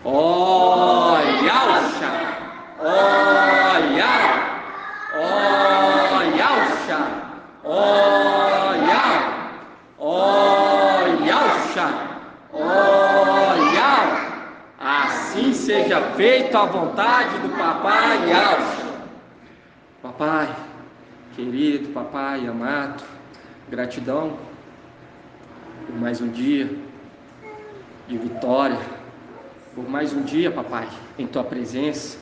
Olha-xa, olha, olha-xa, olha, olha-xa, olha. Assim seja feita a vontade do papai Yalcha. Papai, querido, papai amado, gratidão por mais um dia de vitória, por mais um dia, papai, em tua presença,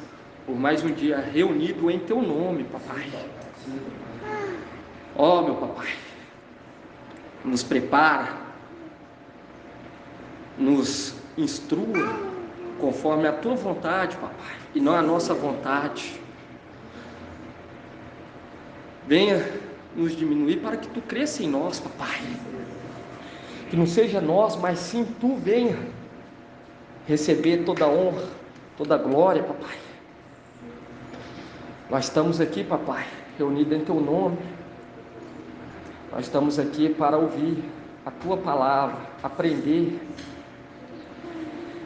por mais um dia reunido em teu nome, papai. Ó, meu papai, nos prepara, nos instrua conforme a tua vontade, papai, e não a nossa vontade. Venha nos diminuir para que tu cresça em nós, papai. Que não seja nós, mas sim tu venha receber toda a honra, toda a glória, papai. Nós estamos aqui, papai, reunidos em teu nome. Nós estamos aqui para ouvir a tua palavra, aprender.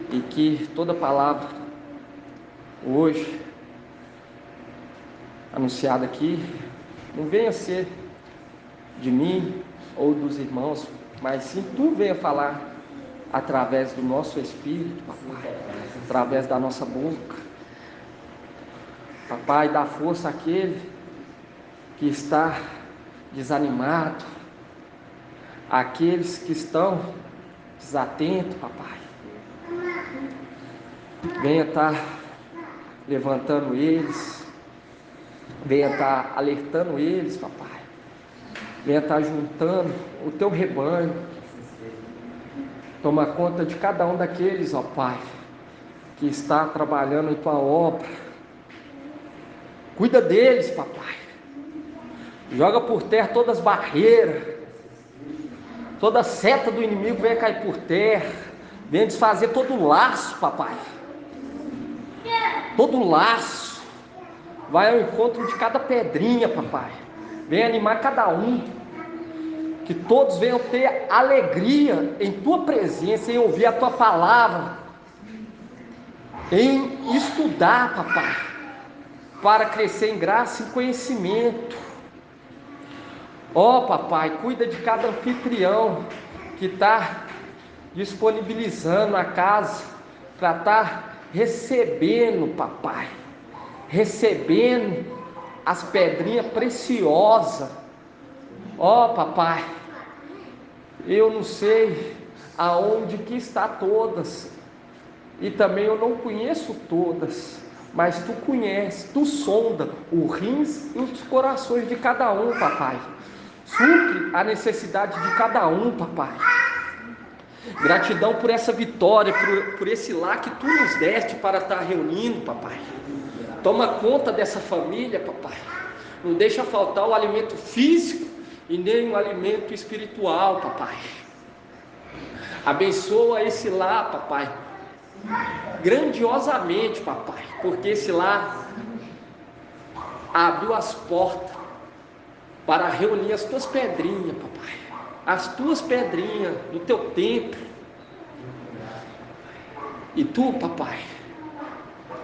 E que toda palavra hoje anunciada aqui não venha ser de mim ou dos irmãos, mas sim tu venha falar através do nosso espírito, papai, através da nossa boca. Papai, dá força àquele que está desanimado, àqueles que estão desatentos, papai. Venha estar levantando eles, venha estar alertando eles, papai. Venha estar juntando o teu rebanho. Toma conta de cada um daqueles, ó Pai, que está trabalhando em tua obra. Cuida deles, papai. Joga por terra todas as barreiras, toda seta do inimigo venha cair por terra. Venha desfazer todo o laço, papai. Todo o laço. Vai ao encontro de cada pedrinha, papai. Venha animar cada um. Que todos venham ter alegria em tua presença, em ouvir a tua palavra, em estudar, papai, para crescer em graça e conhecimento. Ó, papai, cuida de cada anfitrião que está disponibilizando a casa para estar recebendo, papai, recebendo as pedrinhas preciosas. Ó, papai, eu não sei aonde que está todas, e também eu não conheço todas, mas tu conhece, tu sonda os rins e os corações de cada um, papai. Supre a necessidade de cada um, papai. Gratidão por essa vitória, por esse lar que tu nos deste para estar reunindo, papai. Toma conta dessa família, papai. Não deixa faltar o alimento físico e nem o alimento espiritual, papai. Abençoa esse lar, papai, grandiosamente, papai, porque esse lar abriu as portas para reunir as tuas pedrinhas, papai, as tuas pedrinhas do teu templo. E tu, papai,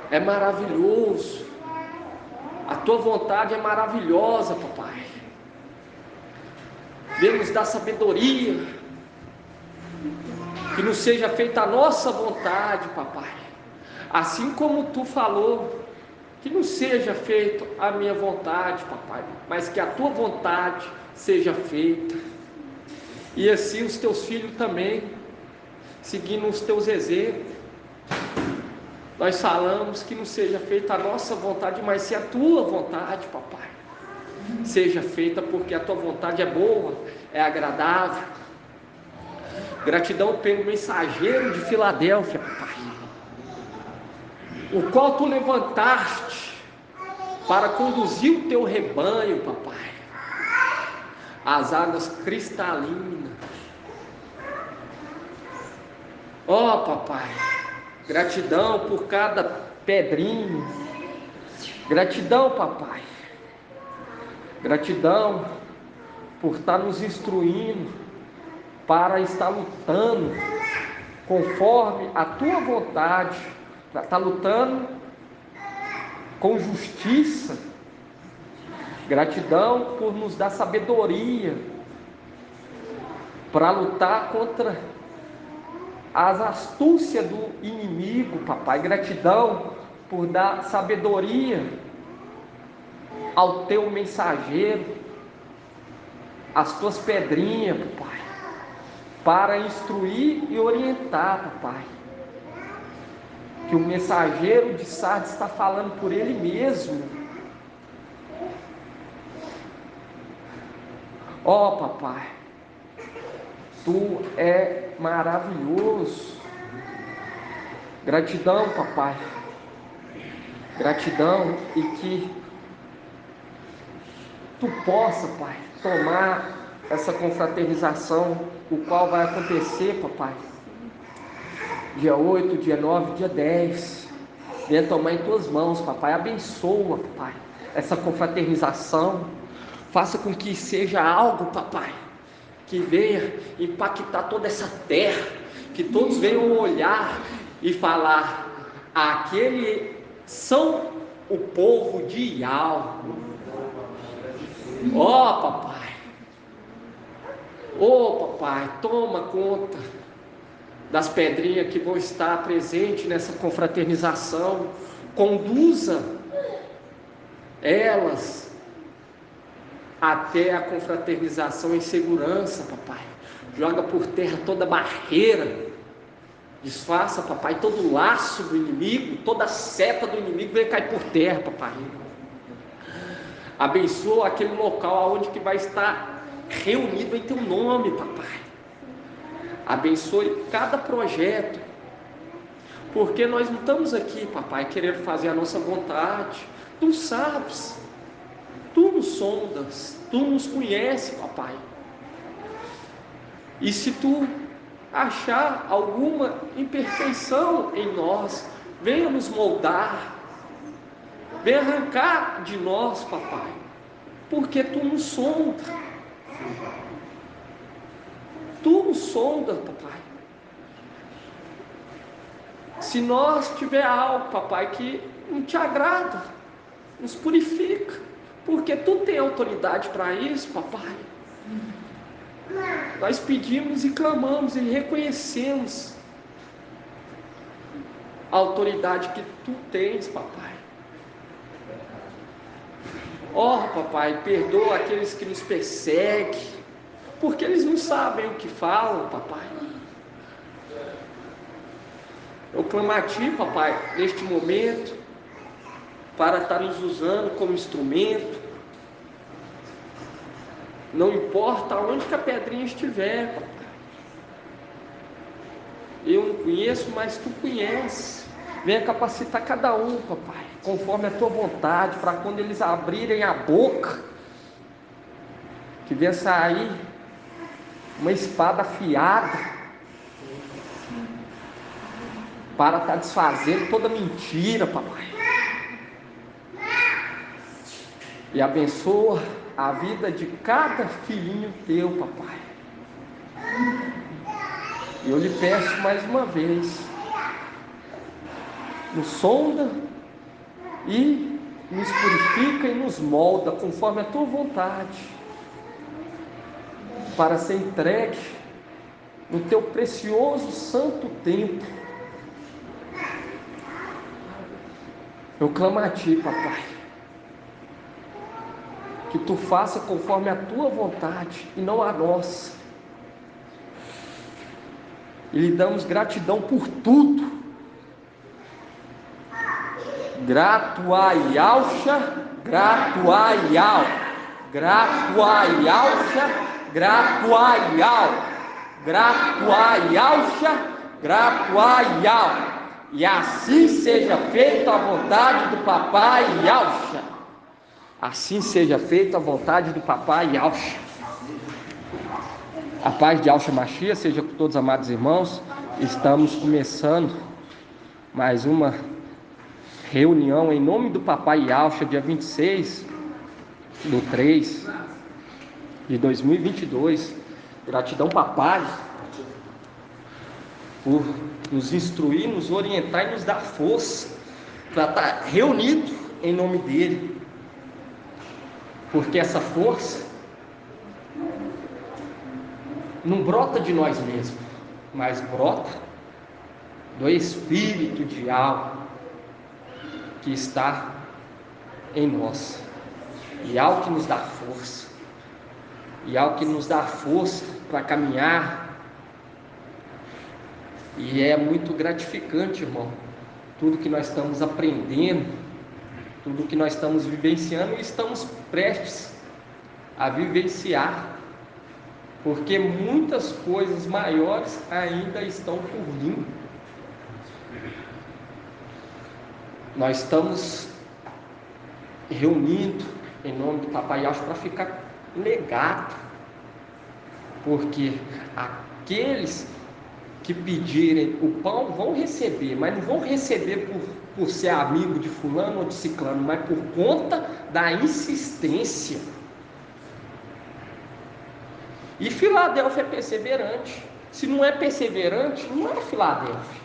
é maravilhoso, a tua vontade é maravilhosa, papai. Deus nos dá sabedoria, que não seja feita a nossa vontade, papai, assim como tu falou, que não seja feita a minha vontade, papai, mas que a tua vontade seja feita. E assim os teus filhos também, seguindo os teus exemplos, nós falamos que não seja feita a nossa vontade, mas se a tua vontade, papai, seja feita, porque a tua vontade é boa, é agradável. Gratidão pelo mensageiro de Filadélfia, papai, o qual tu levantaste para conduzir o teu rebanho, papai, às águas cristalinas. Ó, papai, gratidão por cada pedrinho. Gratidão, papai. Gratidão por estar nos instruindo para estar lutando conforme a tua vontade, para estar lutando com justiça. Gratidão por nos dar sabedoria para lutar contra as astúcias do inimigo, papai. Gratidão por dar sabedoria ao teu mensageiro, as tuas pedrinhas, papai, para instruir e orientar, papai. Que o mensageiro de Sardes está falando por ele mesmo. Ó, papai, tu é maravilhoso. Gratidão, papai. Gratidão, e que tu possa, pai, tomar essa confraternização, o qual vai acontecer, papai, dia 8, dia 9, dia 10. Venha tomar em tuas mãos, papai. Abençoa, papai, essa confraternização. Faça com que seja algo, papai, que venha impactar toda essa terra, que todos venham olhar e falar: aquele são o povo de Ial. Ó, papai, papai, toma conta das pedrinhas que vão estar presentes nessa confraternização. Conduza elas até a confraternização em segurança, papai. Joga por terra toda barreira. Desfaça, papai, todo laço do inimigo, toda seta do inimigo venha cair por terra, papai. Abençoa aquele local onde que vai estar reunido em teu nome, papai. Abençoe cada projeto, porque nós não estamos aqui, papai, querendo fazer a nossa vontade. Tu sabes, tu nos sondas, tu nos conheces, papai. E se tu achar alguma imperfeição em nós, venha nos moldar, venha arrancar de nós, papai, porque tu nos sonda. Tu nos sonda, papai. Se nós tiver algo, papai, que não te agrada, nos purifica, porque tu tem autoridade para isso, papai. Nós pedimos e clamamos e reconhecemos a autoridade que tu tens, papai. Ó, papai, perdoa aqueles que nos perseguem, porque eles não sabem o que falam, papai. Eu clamo a ti, papai, neste momento, para estar nos usando como instrumento. Não importa onde que a pedrinha estiver, papai. Eu não conheço, mas tu conheces. Venha capacitar cada um, papai, conforme a tua vontade, para quando eles abrirem a boca, que venha sair uma espada afiada, para estar desfazendo toda mentira, papai. E abençoa a vida de cada filhinho teu, papai. E eu lhe peço mais uma vez, nos sonda e nos purifica e nos molda conforme a tua vontade, para ser entregue no teu precioso santo templo. Eu clamo a ti, papai, que tu faça conforme a tua vontade e não a nossa. E lhe damos gratidão por tudo. Grato a Yalcha, grato a Yal, grato a Yalcha, grato a Yal, grato a Yalcha, grato a Yal. E assim seja feita a vontade do papai Yalcha. Assim seja feita a vontade do papai Yalcha. A paz de Yalcha Mashiach seja com todos, amados irmãos. Estamos começando mais uma reunião em nome do papai Yalcha, dia 26/3/2022. Gratidão, papai. por nos instruir, nos orientar e nos dar força para estar reunido em nome dele, porque essa força não brota de nós mesmos, mas brota do Espírito de algo que está em nós, e algo que nos dá força, e algo que nos dá força para caminhar. E é muito gratificante, irmão, tudo que nós estamos aprendendo, tudo que nós estamos vivenciando e estamos prestes a vivenciar, porque muitas coisas maiores ainda estão por vir. Nós estamos reunindo em nome do Papai Yahshua para ficar legado, porque aqueles que pedirem o pão vão receber, mas não vão receber por ser amigo de fulano ou de ciclano, mas por conta da insistência. E Filadélfia é perseverante. Se não é perseverante, não é Filadélfia.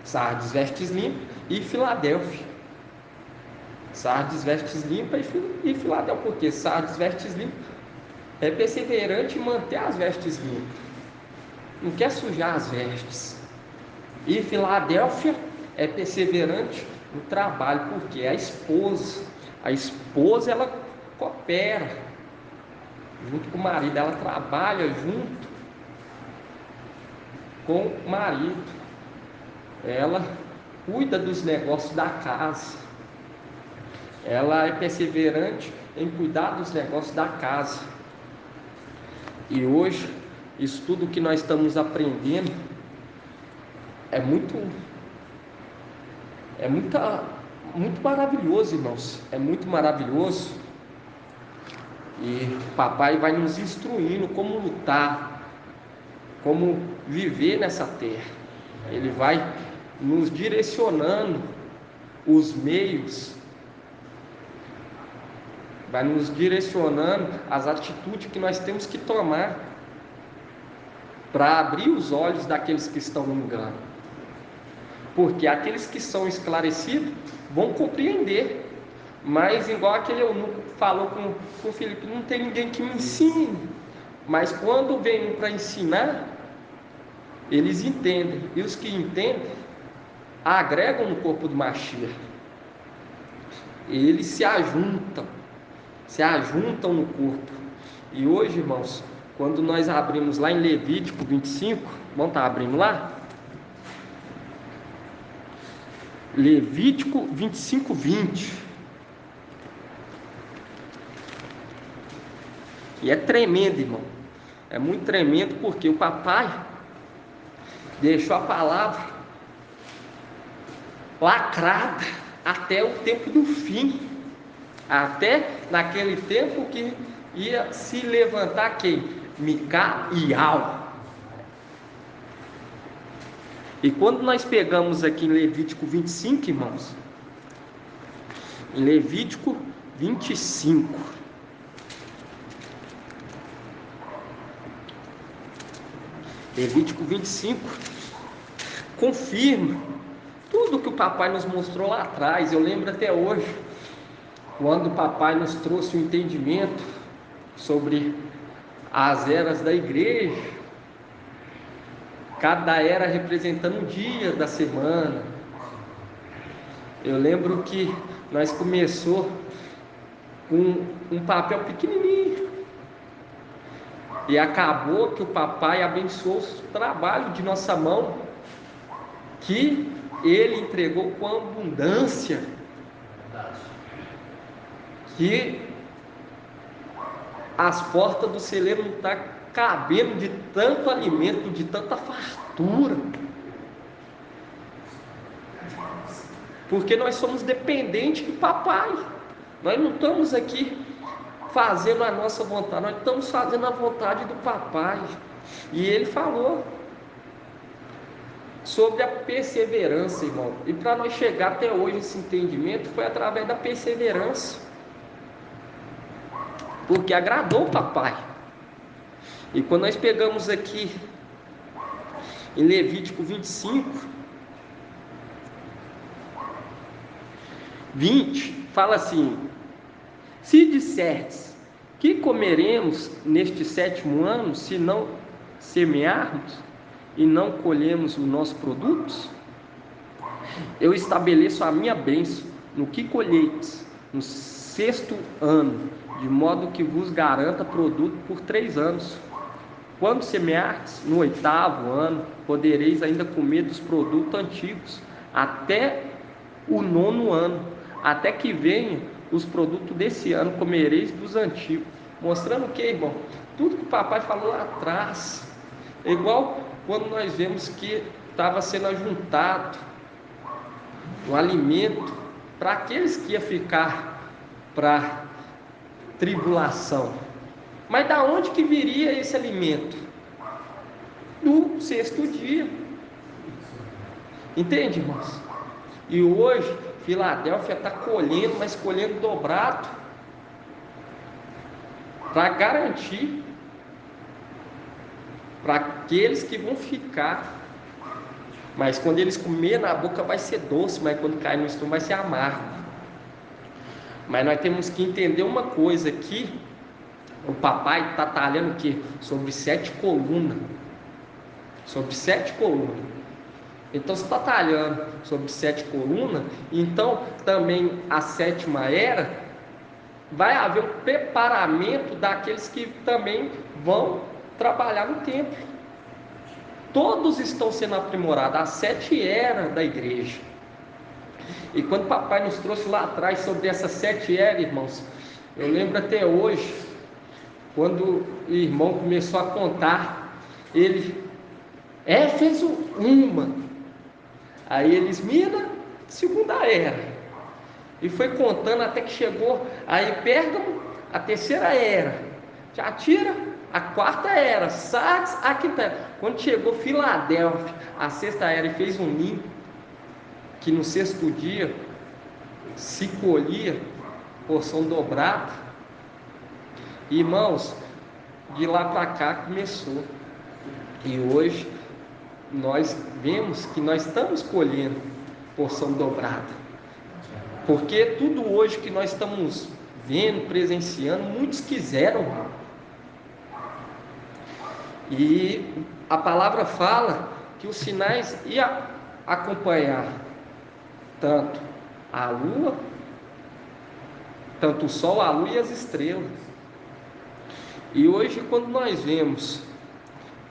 Sardes, vestes limpas e Filadélfia. Sardes, vestes limpas e Filadélfia. Porque Sardes, vestes limpas é perseverante em manter as vestes limpas. Não quer sujar as vestes. E Filadélfia é perseverante no trabalho, porque a esposa ela coopera junto com o marido, ela trabalha junto com o marido, ela cuida dos negócios da casa, ela é perseverante em cuidar dos negócios da casa. E hoje, isso tudo que nós estamos aprendendo é muito maravilhoso, irmãos, é muito maravilhoso. E o papai vai nos instruindo como lutar, como viver nessa terra. Ele vai nos direcionando os meios, vai nos direcionando as atitudes que nós temos que tomar para abrir os olhos daqueles que estão no engano. Porque aqueles que são esclarecidos vão compreender. Mas igual aquele eunuco falou com o Filipe, não tem ninguém que me ensine. Mas quando vem para ensinar, eles entendem. E os que entendem, agregam no corpo do Mashiach. Eles se ajuntam no corpo. E hoje, irmãos, quando nós abrimos lá em Levítico 25, vamos estar abrindo lá? Levítico 25, 20. E é tremendo, irmão. É muito tremendo, porque o papai deixou a palavra lacrada até o tempo do fim. Até naquele tempo que ia se levantar quem? Micael. E quando nós pegamos aqui em Levítico 25, irmãos, em Levítico 25, Levítico 25 confirma tudo que o papai nos mostrou lá atrás. Eu lembro até hoje, quando o papai nos trouxe o entendimento sobre as eras da igreja, cada era representando um dia da semana. Eu lembro que nós começou com um papel pequenininho, e acabou que o papai abençoou o trabalho de nossa mão, que ele entregou com abundância, que as portas do celeiro não estão cabendo de tanto alimento, de tanta fartura, porque nós somos dependentes do papai. Nós não estamos aqui fazendo a nossa vontade, nós estamos fazendo a vontade do papai. E ele falou sobre a perseverança, irmão. E para nós chegar até hoje esse entendimento foi através da perseverança, porque agradou o papai. E quando nós pegamos aqui Em Levítico 25, 20, fala assim: se disserdes, que comeremos neste 7º ano, se não semearmos e não colhermos os nossos produtos? Eu estabeleço a minha bênção no que colheites no 6º ano, de modo que vos garanta produto por 3 anos. Quando semeardes, no 8º ano, podereis ainda comer dos produtos antigos, até o 9º ano, até que venham os produtos desse ano, comereis dos antigos. Mostrando o que, irmão? Tudo que o papai falou lá atrás. É igual quando nós vemos que estava sendo ajuntado o alimento para aqueles que iam ficar para tribulação. Mas da onde que viria esse alimento? Do 6º dia. Entende, irmãos? E hoje, Filadélfia está colhendo, mas colhendo dobrado, para garantir para aqueles que vão ficar. Mas quando eles comerem, na boca vai ser doce, mas quando cair no estômago vai ser amargo. Mas nós temos que entender uma coisa aqui. O papai está talhando o quê? Sobre 7 colunas. Sobre 7 colunas. Então, se está talhando sobre 7 colunas, então também a 7ª era, vai haver um preparamento daqueles que também vão trabalhar no templo. Todos estão sendo aprimorados, as 7 eras da igreja. E quando o papai nos trouxe lá atrás sobre essas 7 eras, irmãos, eu lembro até hoje, quando o irmão começou a contar, ele, Éfeso 1, aí eles, Mina, 2ª era, e foi contando até que chegou aí Pérgamo, a 3ª era, Tiatira, a 4ª era, Sardes, a 5ª era. Quando chegou Filadélfia, a 6ª era, e fez um ninho, que no 6º dia se colhia porção dobrada. Irmãos, de lá para cá começou. E hoje nós vemos que nós estamos colhendo porção dobrada. Porque tudo hoje que nós estamos vendo, presenciando, muitos quiseram. E a palavra fala que os sinais iam acompanhar tanto a lua, tanto o sol, a lua e as estrelas. E hoje, quando nós vemos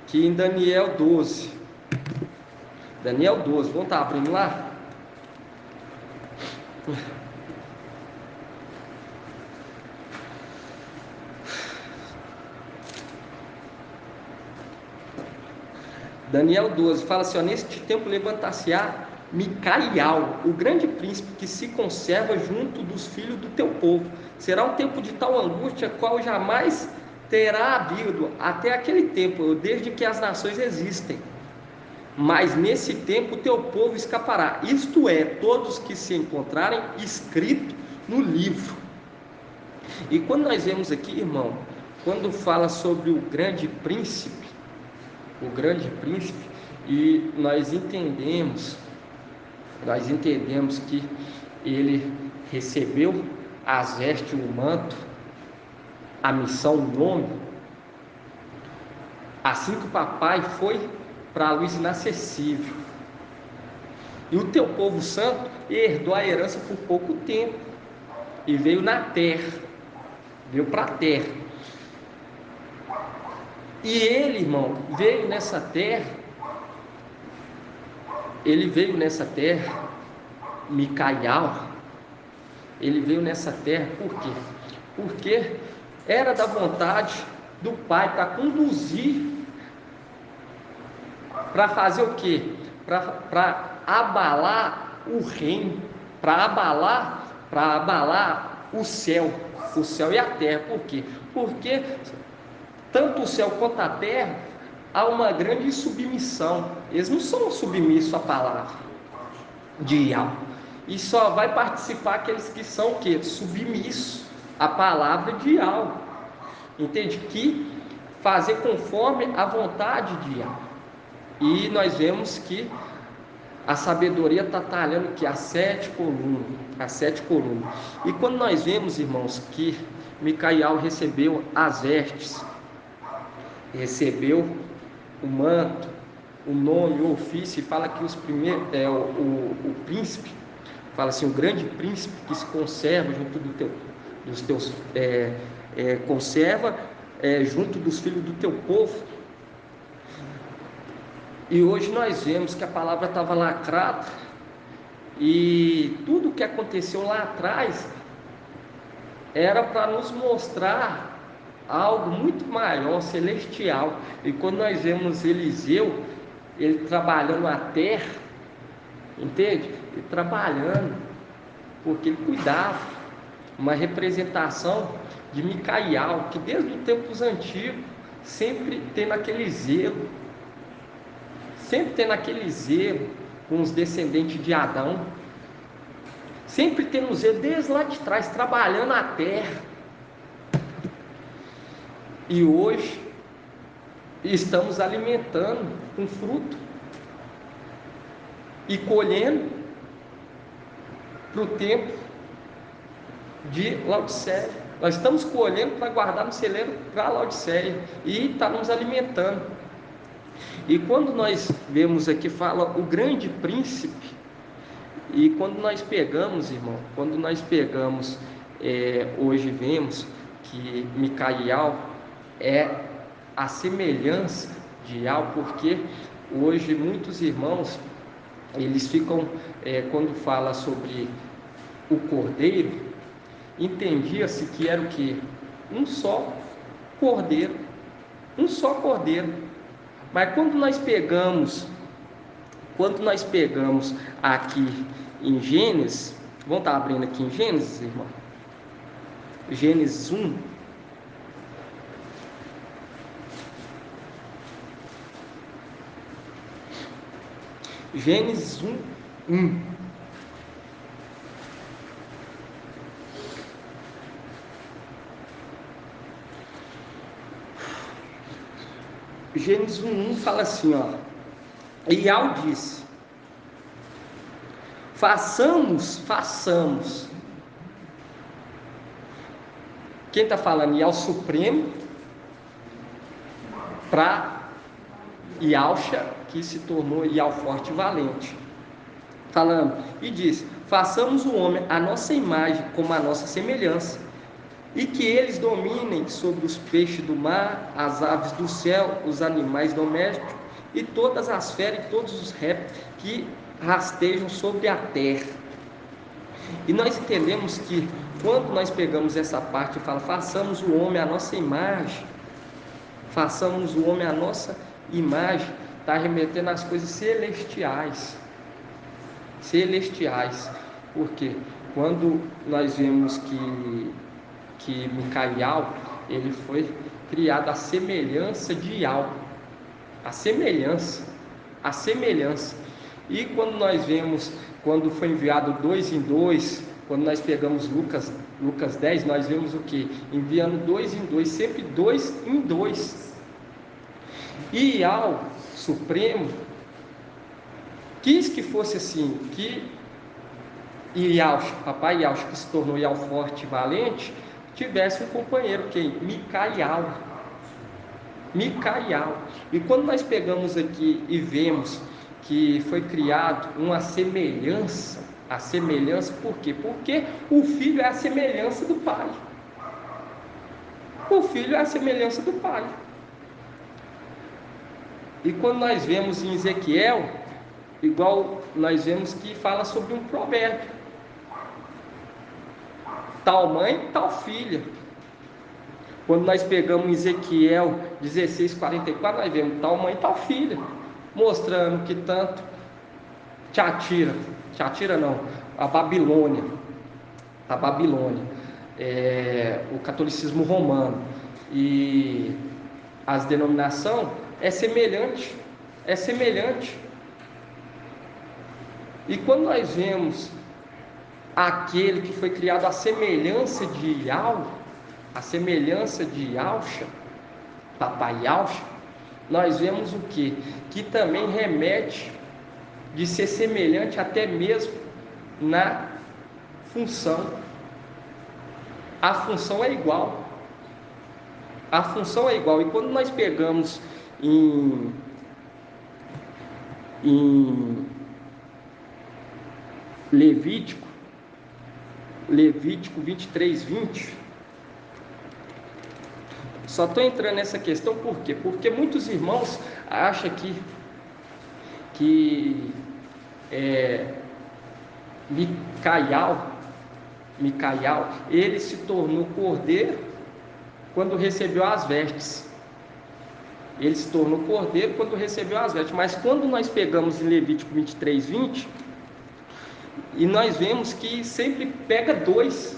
que em Daniel 12, vamos estar abrindo lá? Daniel 12 fala assim: ó, neste tempo levantar-se-á Micaial, o grande príncipe, que se conserva junto dos filhos do teu povo. Será um tempo de tal angústia, qual jamais terá havido até aquele tempo, desde que as nações existem. Mas nesse tempo o teu povo escapará, isto é, todos que se encontrarem escrito no livro. E quando nós vemos aqui, irmão, quando fala sobre o grande príncipe, e nós entendemos que ele recebeu as vestes, o manto, a missão, o nome, assim que o papai foi para a luz inacessível. E o teu povo santo herdou a herança por pouco tempo e veio na terra, veio para a terra. E ele, irmão, veio nessa terra, Micaial, ele veio nessa terra por quê? Porque era da vontade do Pai para conduzir, para fazer o quê? Para abalar o reino, para abalar o céu e a terra. Por quê? Porque tanto o céu quanto a terra há uma grande submissão. Eles não são submissos à palavra de Yahweh. E só vai participar aqueles que são o quê? Submissos à palavra de Yahweh. Entende? Que fazer conforme a vontade de Yahweh. E nós vemos que a sabedoria está talhando que as 7 colunas. E quando nós vemos, irmãos, que Micael recebeu as vestes, recebeu o manto, o nome, o ofício, e fala que os primeiros, o príncipe, fala assim, o grande príncipe que se conserva junto dos teus, junto dos filhos do teu povo. E hoje nós vemos que a palavra estava lacrada, e tudo o que aconteceu lá atrás era para nos mostrar algo muito maior, celestial. E quando nós vemos Eliseu, ele trabalhando a terra, entende? Ele trabalhando, porque ele cuidava, uma representação de Micael, que desde os tempos antigos, sempre tendo aquele zelo com os descendentes de Adão, sempre tendo zelo desde lá de trás, trabalhando a terra. E hoje estamos alimentando com fruto e colhendo para o tempo de Laodiceia. Nós estamos colhendo para guardar no celeiro para Laodiceia e está nos alimentando. E quando nós vemos aqui, fala o grande príncipe, e quando nós pegamos, irmão, hoje vemos que Micael é a semelhança de Al, porque hoje muitos irmãos, eles ficam, quando fala sobre o cordeiro, entendia-se que era o quê? Um só cordeiro. Mas quando nós pegamos aqui em Gênesis, vamos estar abrindo aqui em Gênesis, irmão? Gênesis 1. Gênesis 1. Gênesis 1 fala assim, ó. E Al disse: façamos. Quem está falando? Ial Supremo para Ialcha, que se tornou Ial Forte e Valente. Falando, e disse: façamos o homem a nossa imagem, como a nossa semelhança, e que eles dominem sobre os peixes do mar, as aves do céu, os animais domésticos, e todas as feras e todos os répteis que rastejam sobre a terra. E nós entendemos que quando nós pegamos essa parte e fala, façamos o homem a nossa imagem, está remetendo às coisas celestiais. Porque quando nós vemos que Micael, ele foi criado à semelhança de Al, a semelhança. E quando nós vemos, quando foi enviado 2 em 2, quando nós pegamos Lucas 10, nós vemos o que? Enviando 2 em 2, sempre 2 em 2. E Al Supremo quis que fosse assim, que papai Ialcha, que se tornou Ial Forte e Valente, tivesse um companheiro, quem? Micael. E quando nós pegamos aqui e vemos que foi criado uma semelhança, por quê? Porque o filho é a semelhança do pai. E quando nós vemos em Ezequiel, igual nós vemos que fala sobre um provérbio: tal mãe, tal filha. Quando nós pegamos em Ezequiel 16:44, nós vemos tal mãe, tal filha, mostrando que tanto a Babilônia, o catolicismo romano e as denominações é semelhante. E quando nós vemos aquele que foi criado à semelhança de Ialcha, papai Ialcha, nós vemos o quê? Que também remete de ser semelhante até mesmo na função. A função é igual. A função é igual. E quando nós pegamos em Levítico 23:20, só estou entrando nessa questão por quê? Porque muitos irmãos acham que Micaial, ele se tornou cordeiro quando recebeu as vestes. Ele se tornou cordeiro quando recebeu as vestes. Mas quando nós pegamos em Levítico 23:20, e nós vemos que sempre pega dois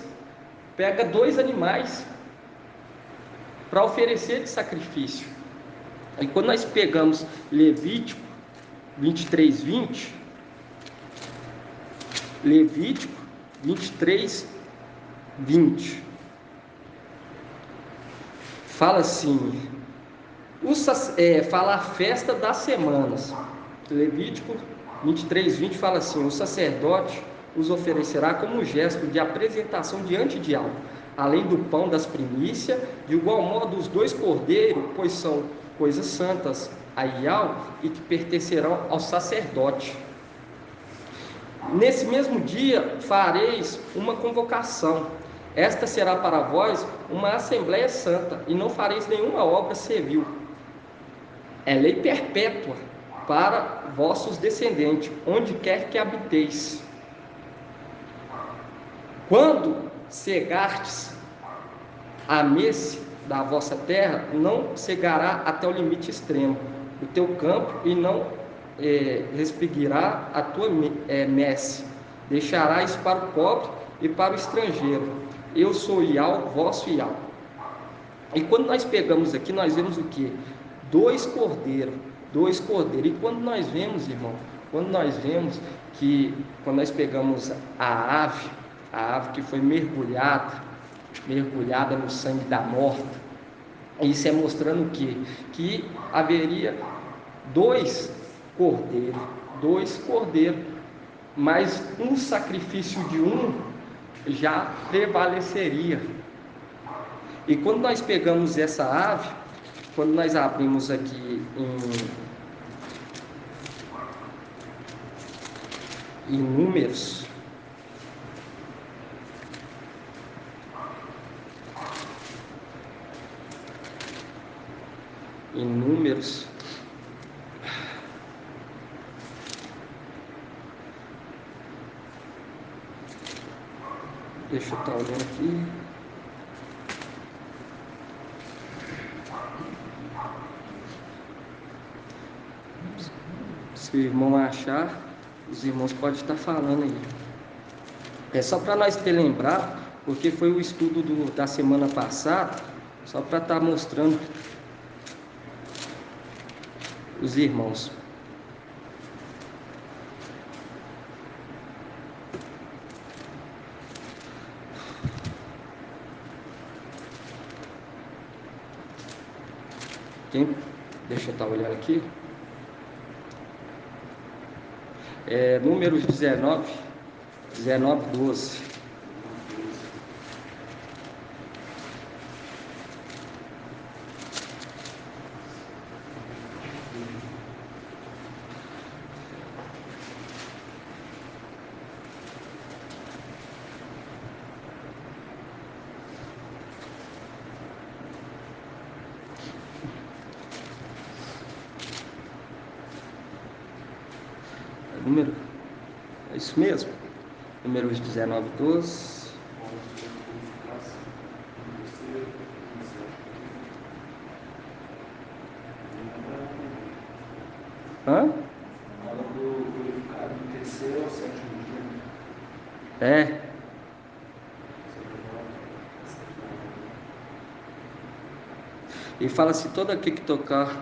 animais para oferecer de sacrifício. E quando nós pegamos Levítico 23:20, Levítico 23:20, fala assim, fala a festa das semanas. Levítico 23:20 fala assim: o sacerdote os oferecerá como gesto de apresentação diante de Yahvé, além do pão das primícias, de igual modo os 2 cordeiros, pois são coisas santas a Yahvé e que pertencerão ao sacerdote. Nesse mesmo dia fareis uma convocação. Esta será para vós uma assembleia santa, e não fareis nenhuma obra servil. É lei perpétua para vossos descendentes, onde quer que habiteis. Quando cegardes a messe da vossa terra, não cegará até o limite extremo do teu campo, e não respiguirá a tua messe. Deixarás para o pobre e para o estrangeiro. Eu sou Yahvé, vosso Yahvé. E quando nós pegamos aqui, nós vemos o que? 2 cordeiros. E quando nós vemos, irmão, quando nós pegamos a ave que foi mergulhada no sangue da morta, isso é mostrando o quê? Que haveria 2 cordeiros, mas um sacrifício de um já prevaleceria. E quando nós pegamos essa ave, quando nós abrimos aqui em Números, deixa eu estar olhando aqui. Se o irmão achar, os irmãos podem estar falando aí. É só para nós ter lembrado, porque foi o estudo da semana passada, só para estar mostrando os irmãos. Deixa eu estar olhando aqui. Números 19:12. É isso mesmo? Números 19:12. Hã? Fala do purificado do terceiro ao sétimo dia. É. E fala assim: todo aquele que tocar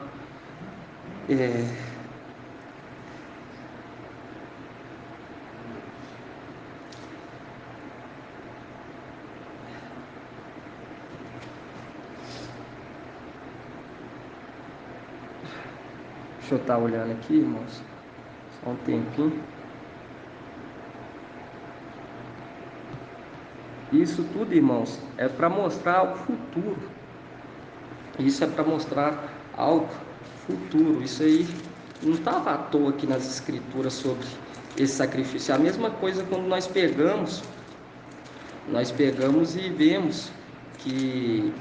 Deixa eu estar olhando aqui, irmãos. Só um tempinho. Isso tudo, irmãos, é para mostrar o futuro. Isso é para mostrar algo futuro. Isso aí não estava à toa aqui nas escrituras sobre esse sacrifício. É a mesma coisa quando nós pegamos e vemos que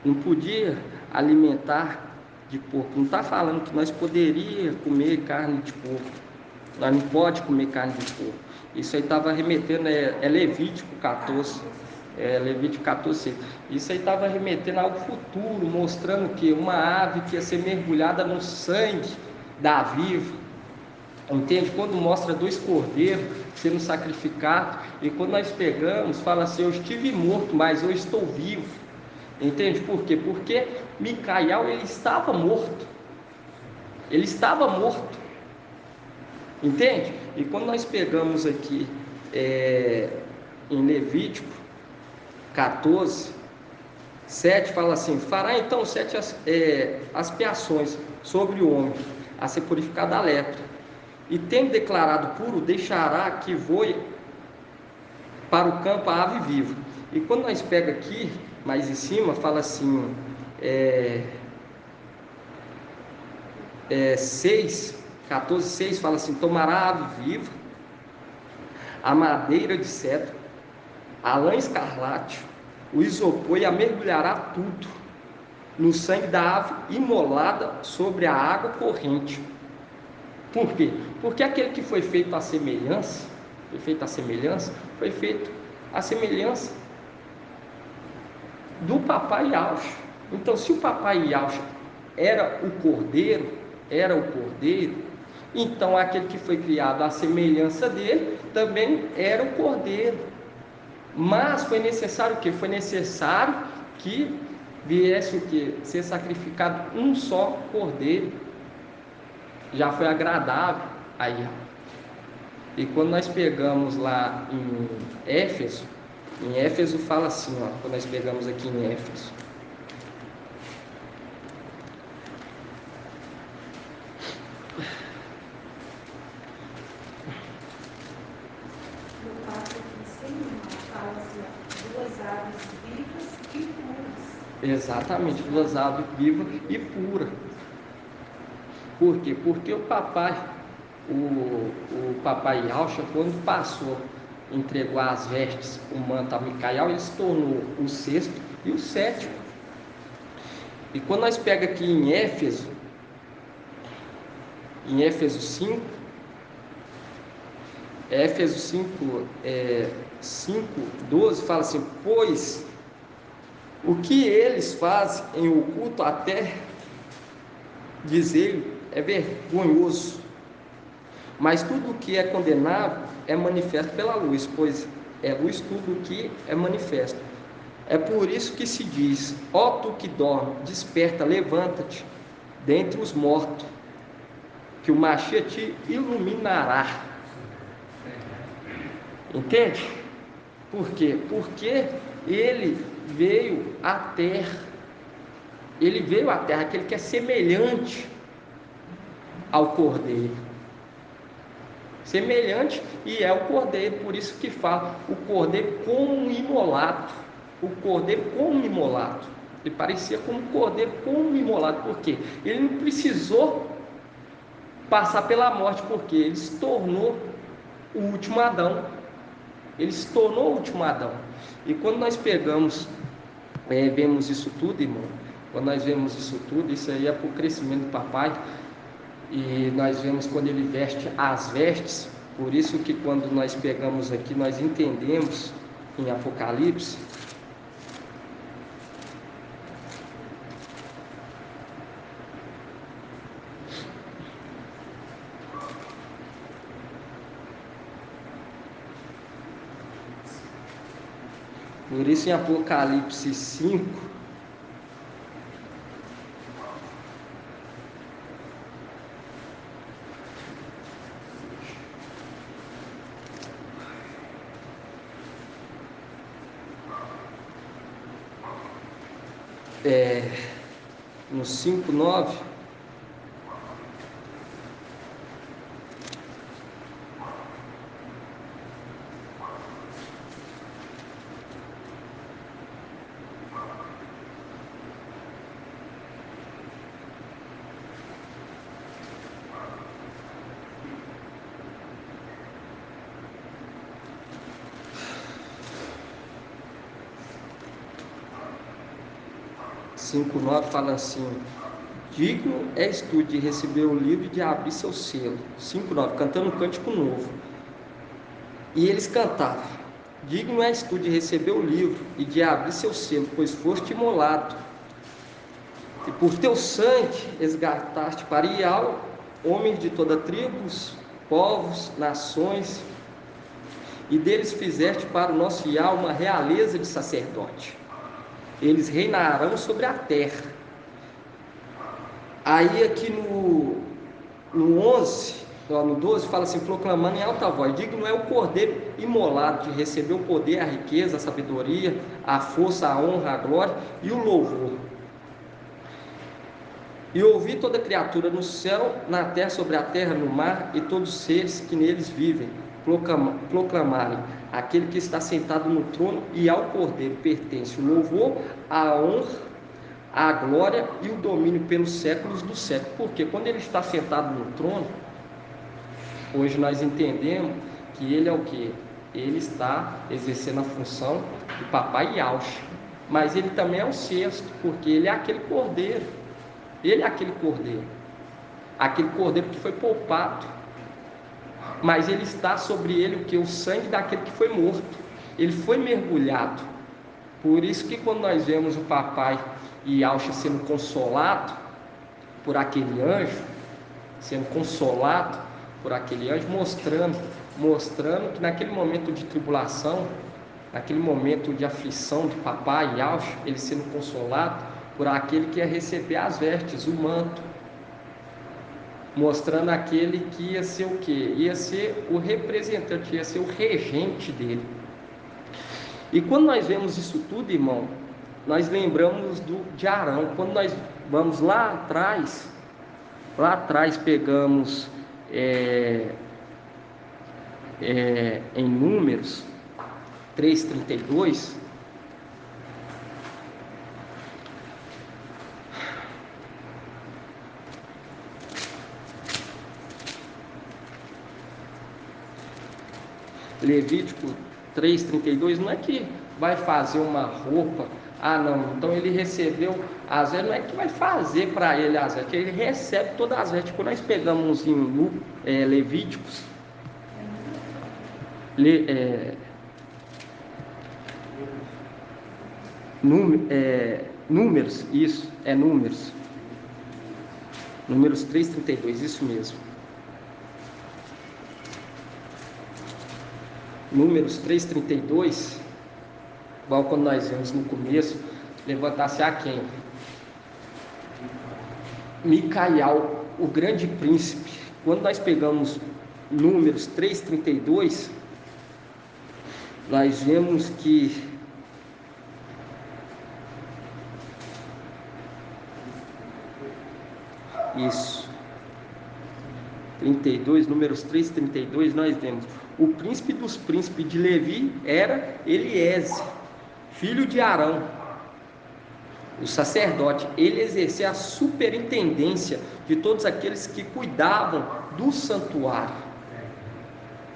não podia alimentar de porco. Não está falando que nós poderíamos comer carne de porco. Nós não pode comer carne de porco. Isso aí estava remetendo, é Levítico 14. Levítico 14. Isso aí estava remetendo ao futuro, mostrando que uma ave que ia ser mergulhada no sangue da viva. Entende? Quando mostra 2 cordeiros sendo sacrificados, e quando nós pegamos, fala assim: eu estive morto, mas eu estou vivo. Entende? Por quê? Porque Micael, ele estava morto. Ele estava morto. Entende? E quando nós pegamos aqui em Levítico 14, 7, fala assim: fará então 7 expiações sobre o homem, a ser purificado da lepra, e tendo declarado puro, deixará que voe para o campo a ave viva. E quando nós pega aqui, mais em cima, fala assim, 14:6, fala assim: tomará a ave viva, a madeira de cedro, a lã escarlate, o isopor, e a mergulhará tudo no sangue da ave imolada sobre a água corrente. Por quê? Porque aquele que foi feito à semelhança, foi feito à semelhança do papai Yahshua. Então, se o papai Yahshua era o cordeiro, então aquele que foi criado à semelhança dele também era o cordeiro. Mas foi necessário o quê? Foi necessário que viesse o quê? Ser sacrificado um só cordeiro. Já foi agradável a Yahweh. E quando nós pegamos lá em Éfeso fala assim, ó, quando nós pegamos aqui em Éfeso, exatamente, 2 aves vivas e puras. Por quê? Porque o papai Yahshua, quando entregou as vestes, o manto a Micael, ele se tornou o 6º e o 7º. E quando nós pega aqui em Éfeso 5, Éfeso 5:12, fala assim: pois o que eles fazem em oculto, até dizer, é vergonhoso, mas tudo o que é condenável é manifesto pela luz, pois é luz tudo o que é manifesto. É por isso que se diz: ó tu que dorme, desperta, levanta-te dentre os mortos, que o Mashiach te iluminará. Entende? Por quê? Porque ele veio à terra. Ele veio à terra, aquele que é semelhante ao cordeiro. Semelhante, e é o cordeiro, por isso que fala o cordeiro como imolado. O cordeiro como imolado. Ele parecia como um cordeiro como imolado. Por quê? Ele não precisou passar pela morte, porque ele se tornou o último Adão. Ele se tornou o último Adão. E quando nós pegamos, vemos isso tudo, irmão, quando nós vemos isso tudo, isso aí é para o crescimento do papai. E nós vemos quando ele veste as vestes. Por isso que quando nós pegamos aqui, nós entendemos em Apocalipse, por isso em Apocalipse 5, no 5:9, 5:9 fala assim: digno és tu de receber o livro e de abrir seu selo. 5:9, cantando um cântico novo. E eles cantavam: digno és tu de receber o livro e de abrir seu selo, pois foste imolado. E por teu sangue resgataste para Ial homens de toda tribos, povos, nações, e deles fizeste para o nosso Ial uma realeza de sacerdote. Eles reinarão sobre a terra. Aí aqui no 11, no 12, fala assim, proclamando em alta voz: digno é o cordeiro imolado de receber o poder, a riqueza, a sabedoria, a força, a honra, a glória e o louvor. E ouvi toda criatura no céu, na terra, sobre a terra, no mar, e todos os seres que neles vivem, proclamarem: aquele que está sentado no trono e ao cordeiro pertence o louvor, a honra, a glória e o domínio pelos séculos dos séculos. Porque quando ele está sentado no trono, hoje nós entendemos que ele é o quê? Ele está exercendo a função de papai Yahshua, mas ele também é o sexto, porque ele é aquele cordeiro. Ele é aquele cordeiro que foi poupado, mas ele está sobre ele o que? O sangue daquele que foi morto. Ele foi mergulhado. Por isso que quando nós vemos o papai Yahshua sendo consolado por aquele anjo, mostrando que naquele momento de tribulação, naquele momento de aflição de papai Yahshua, ele sendo consolado por aquele que ia receber as vestes, o manto, mostrando aquele que ia ser o quê? Ia ser o representante, ia ser o regente dele. E quando nós vemos isso tudo, irmão, nós lembramos de Arão. Quando nós vamos lá atrás pegamos em Números 3:32, Levítico 3:32, não é que vai fazer uma roupa, não, então ele recebeu as vestes, não é que vai fazer para ele as vestes, que ele recebe todas as vestes. Quando nós pegamos em Levíticos, Números, isso, Números 3:32, isso mesmo. Números 3:32, igual quando nós vemos no começo, levantar-se a quem? Micaial, o grande príncipe. Quando nós pegamos Números 3:32, nós vemos que isso, 32, Números 3:32, nós vemos: o príncipe dos príncipes de Levi era Eliézer, filho de Arão, o sacerdote. Ele exercia a superintendência de todos aqueles que cuidavam do santuário.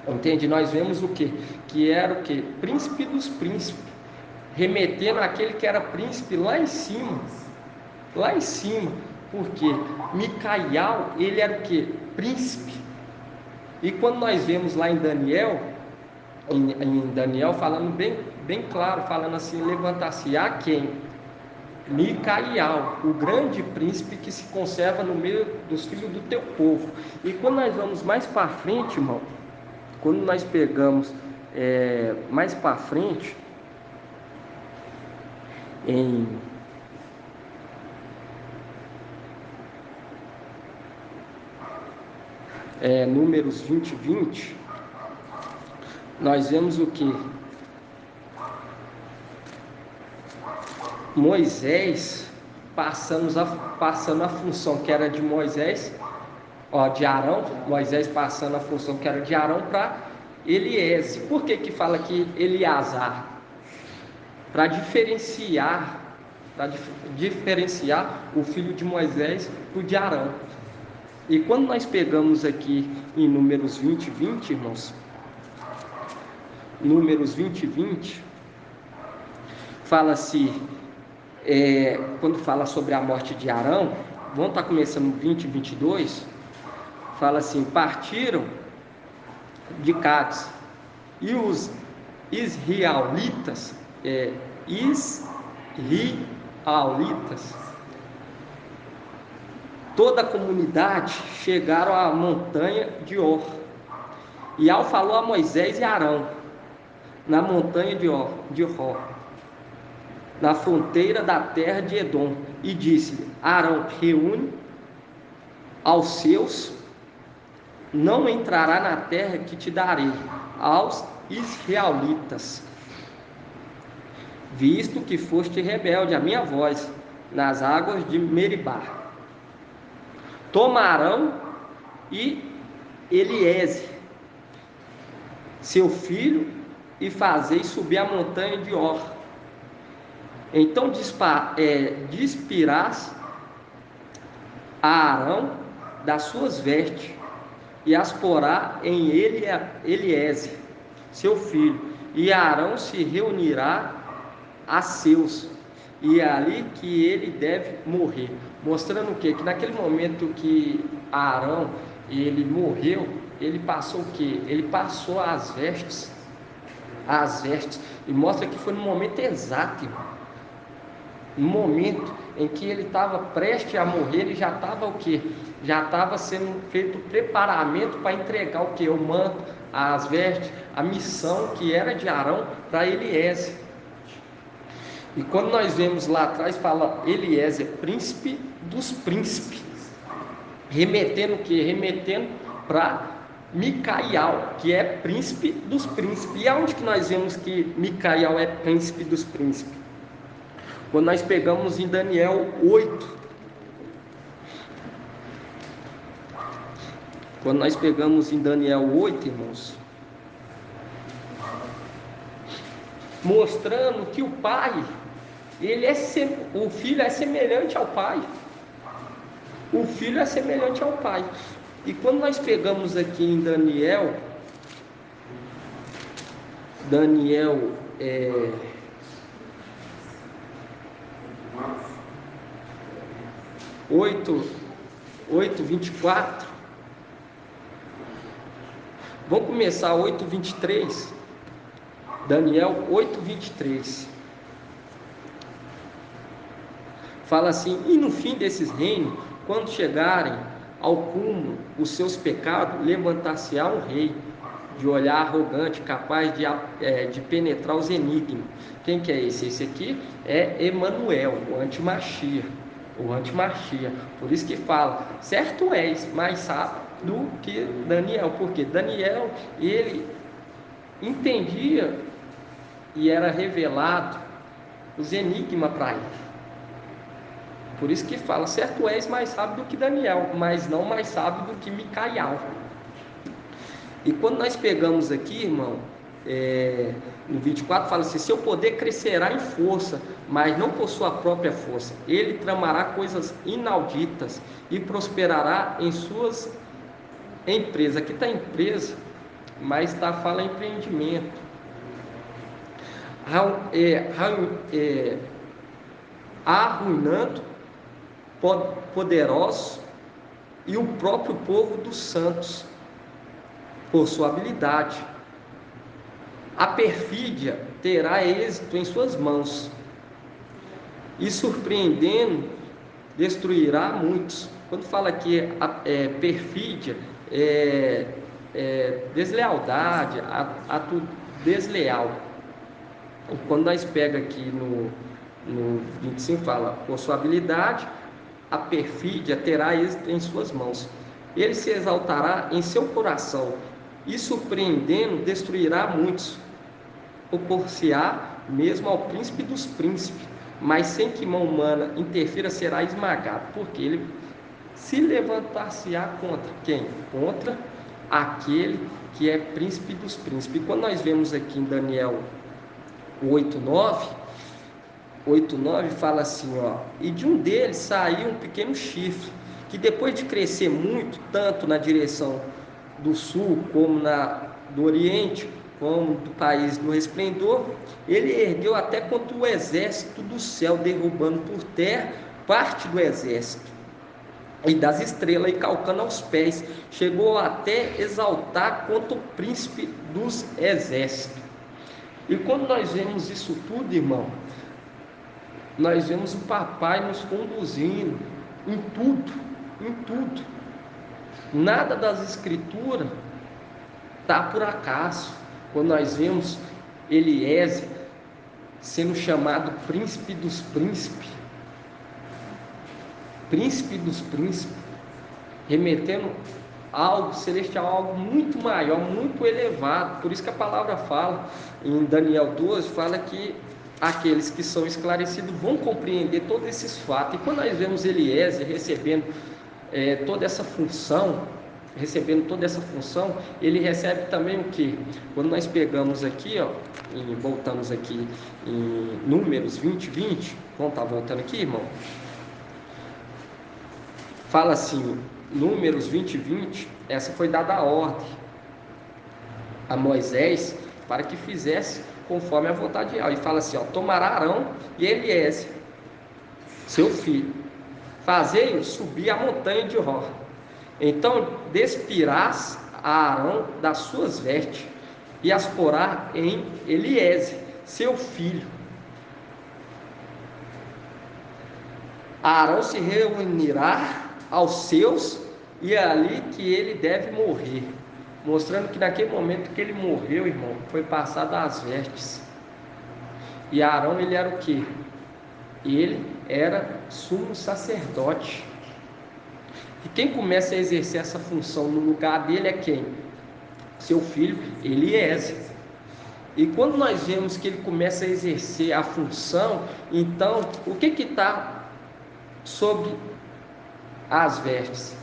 Entende? Nós vemos o quê? Que era o quê? Príncipe dos príncipes, remetendo àquele que era príncipe lá em cima, porque Micaial, ele era o quê? Príncipe. E quando nós vemos lá em Daniel, falando bem claro, falando assim: levantar-se a quem? Micaial, o grande príncipe que se conserva no meio dos filhos do teu povo. E quando nós vamos mais para frente, irmão, quando nós pegamos mais para frente, em Números 20:20, nós vemos o que? Moisés passando a função que era de Moisés, de Arão, Moisés passando a função que era de Arão para Eliézer. Por que fala aqui Eleazar? Para diferenciar o filho de Moisés do de Arão. E quando nós pegamos aqui em Números 20:20, irmãos, Números 20:20, fala-se: quando fala sobre a morte de Arão, vamos estar começando 20 e 22, fala assim: partiram de Cádiz, e os israelitas, toda a comunidade chegaram à montanha de Or. E Al falou a Moisés e Arão na montanha de Or, na fronteira da terra de Edom, e disse: Arão, reúne aos seus, não entrará na terra que te darei aos israelitas, visto que foste rebelde à minha voz nas águas de Meribá. Toma Arão e Eliézer, seu filho, e fazei subir a montanha de Or. Então despirás a Arão das suas vestes, e as porá em Eliézer, seu filho, e Arão se reunirá a seus, e é ali que ele deve morrer. Mostrando o quê? Que naquele momento que Arão ele morreu, ele passou o quê? Ele passou as vestes, e mostra que foi no momento exato, irmão. No momento em que ele estava prestes a morrer, ele já estava o quê? Já estava sendo feito o preparamento para entregar o quê? O manto, as vestes, a missão que era de Arão para Eliézer. E quando nós vemos lá atrás, fala Eliézer, príncipe dos príncipes, remetendo o quê? Remetendo para Micaial, que é príncipe dos príncipes. E aonde que nós vemos que Micaial é príncipe dos príncipes? Quando nós pegamos em Daniel 8, irmãos, mostrando que o pai, o filho é semelhante ao pai. O filho é semelhante ao pai. E quando nós pegamos aqui em Daniel 8:24, vamos começar 8:23, Daniel 8:23, fala assim: e no fim desses reinos, quando chegarem ao cúmulo os seus pecados, levantar-se-á um rei de olhar arrogante, capaz de penetrar os enigmas. Quem que é esse? Esse aqui é Emanuel, o antimachia. Por isso que fala: certo és mais sábio do que Daniel, porque Daniel, ele entendia e era revelado os enigmas para ele. Por isso que fala: certo és mais sábio do que Daniel, mas não mais sábio do que Micaial. E quando nós pegamos aqui, irmão, no 24 fala assim: seu poder crescerá em força, mas não por sua própria força. Ele tramará coisas inauditas e prosperará em suas empresas. Aqui está empresa, mas fala empreendimento. Arruinando poderosos e o próprio povo dos santos por sua habilidade. A perfídia terá êxito em suas mãos, e surpreendendo destruirá muitos. Quando fala que perfídia deslealdade, ato desleal. E quando nós pega aqui no 25 fala: por sua habilidade a perfídia terá êxito em suas mãos, ele se exaltará em seu coração, e surpreendendo destruirá muitos. Opor-se-á mesmo ao príncipe dos príncipes, mas sem que mão humana interfira será esmagado, porque ele se levantar-se-á contra quem? Contra aquele que é príncipe dos príncipes. E quando nós vemos aqui em Daniel 8:9 fala assim, e de um deles saiu um pequeno chifre, que depois de crescer muito, tanto na direção do sul como do oriente, como do país do resplendor, ele ergueu até contra o exército do céu, derrubando por terra parte do exército e das estrelas, e calcando aos pés, chegou até exaltar contra o príncipe dos exércitos. E quando nós vemos isso tudo, irmão, nós vemos o papai nos conduzindo em tudo, em tudo. Nada das escrituras está por acaso. Quando nós vemos Eliezer sendo chamado príncipe dos príncipes, remetendo algo celestial, algo muito maior, muito elevado. Por isso que a palavra fala, em Daniel 12, fala que aqueles que são esclarecidos vão compreender todos esses fatos. E quando nós vemos Eliezer recebendo toda essa função, ele recebe também o que? Quando nós pegamos aqui, ó, e voltamos aqui em Números 20, vamos estar voltando aqui, irmão? Fala assim, Números 20, essa foi dada a ordem a Moisés para que fizesse conforme a vontade de Yahweh. E fala assim, ó, tomará Arão e Eliezer, seu filho, fazei-o subir a montanha de Hor. Então despirás a Arão das suas vestes e as porá em Eliezer, seu filho. Arão se reunirá aos seus, e é ali que ele deve morrer, mostrando que naquele momento que ele morreu, irmão, foi passado as vestes. E Arão, ele era o quê? Ele era sumo sacerdote. E quem começa a exercer essa função no lugar dele é quem? Seu filho Eliezer. E quando nós vemos que ele começa a exercer a função, então o que está sobre as vestes?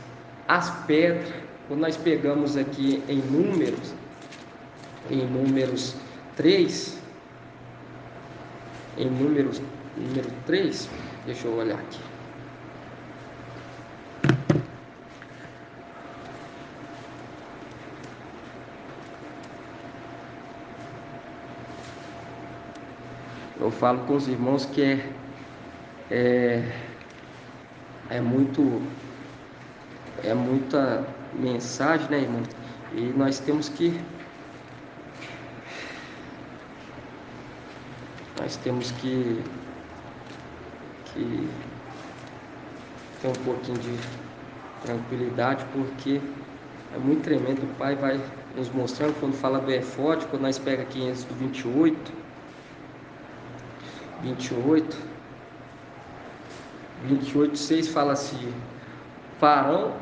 As pedras. Quando nós pegamos aqui em Números 3, número 3, deixa eu olhar aqui. Eu falo com os irmãos que é muita mensagem, né, irmão? E nós temos que ter um pouquinho de tranquilidade, porque é muito tremendo. O Pai vai nos mostrando quando fala do efode, quando nós pega aqui em Êxodo 28:6 fala assim: Faraó,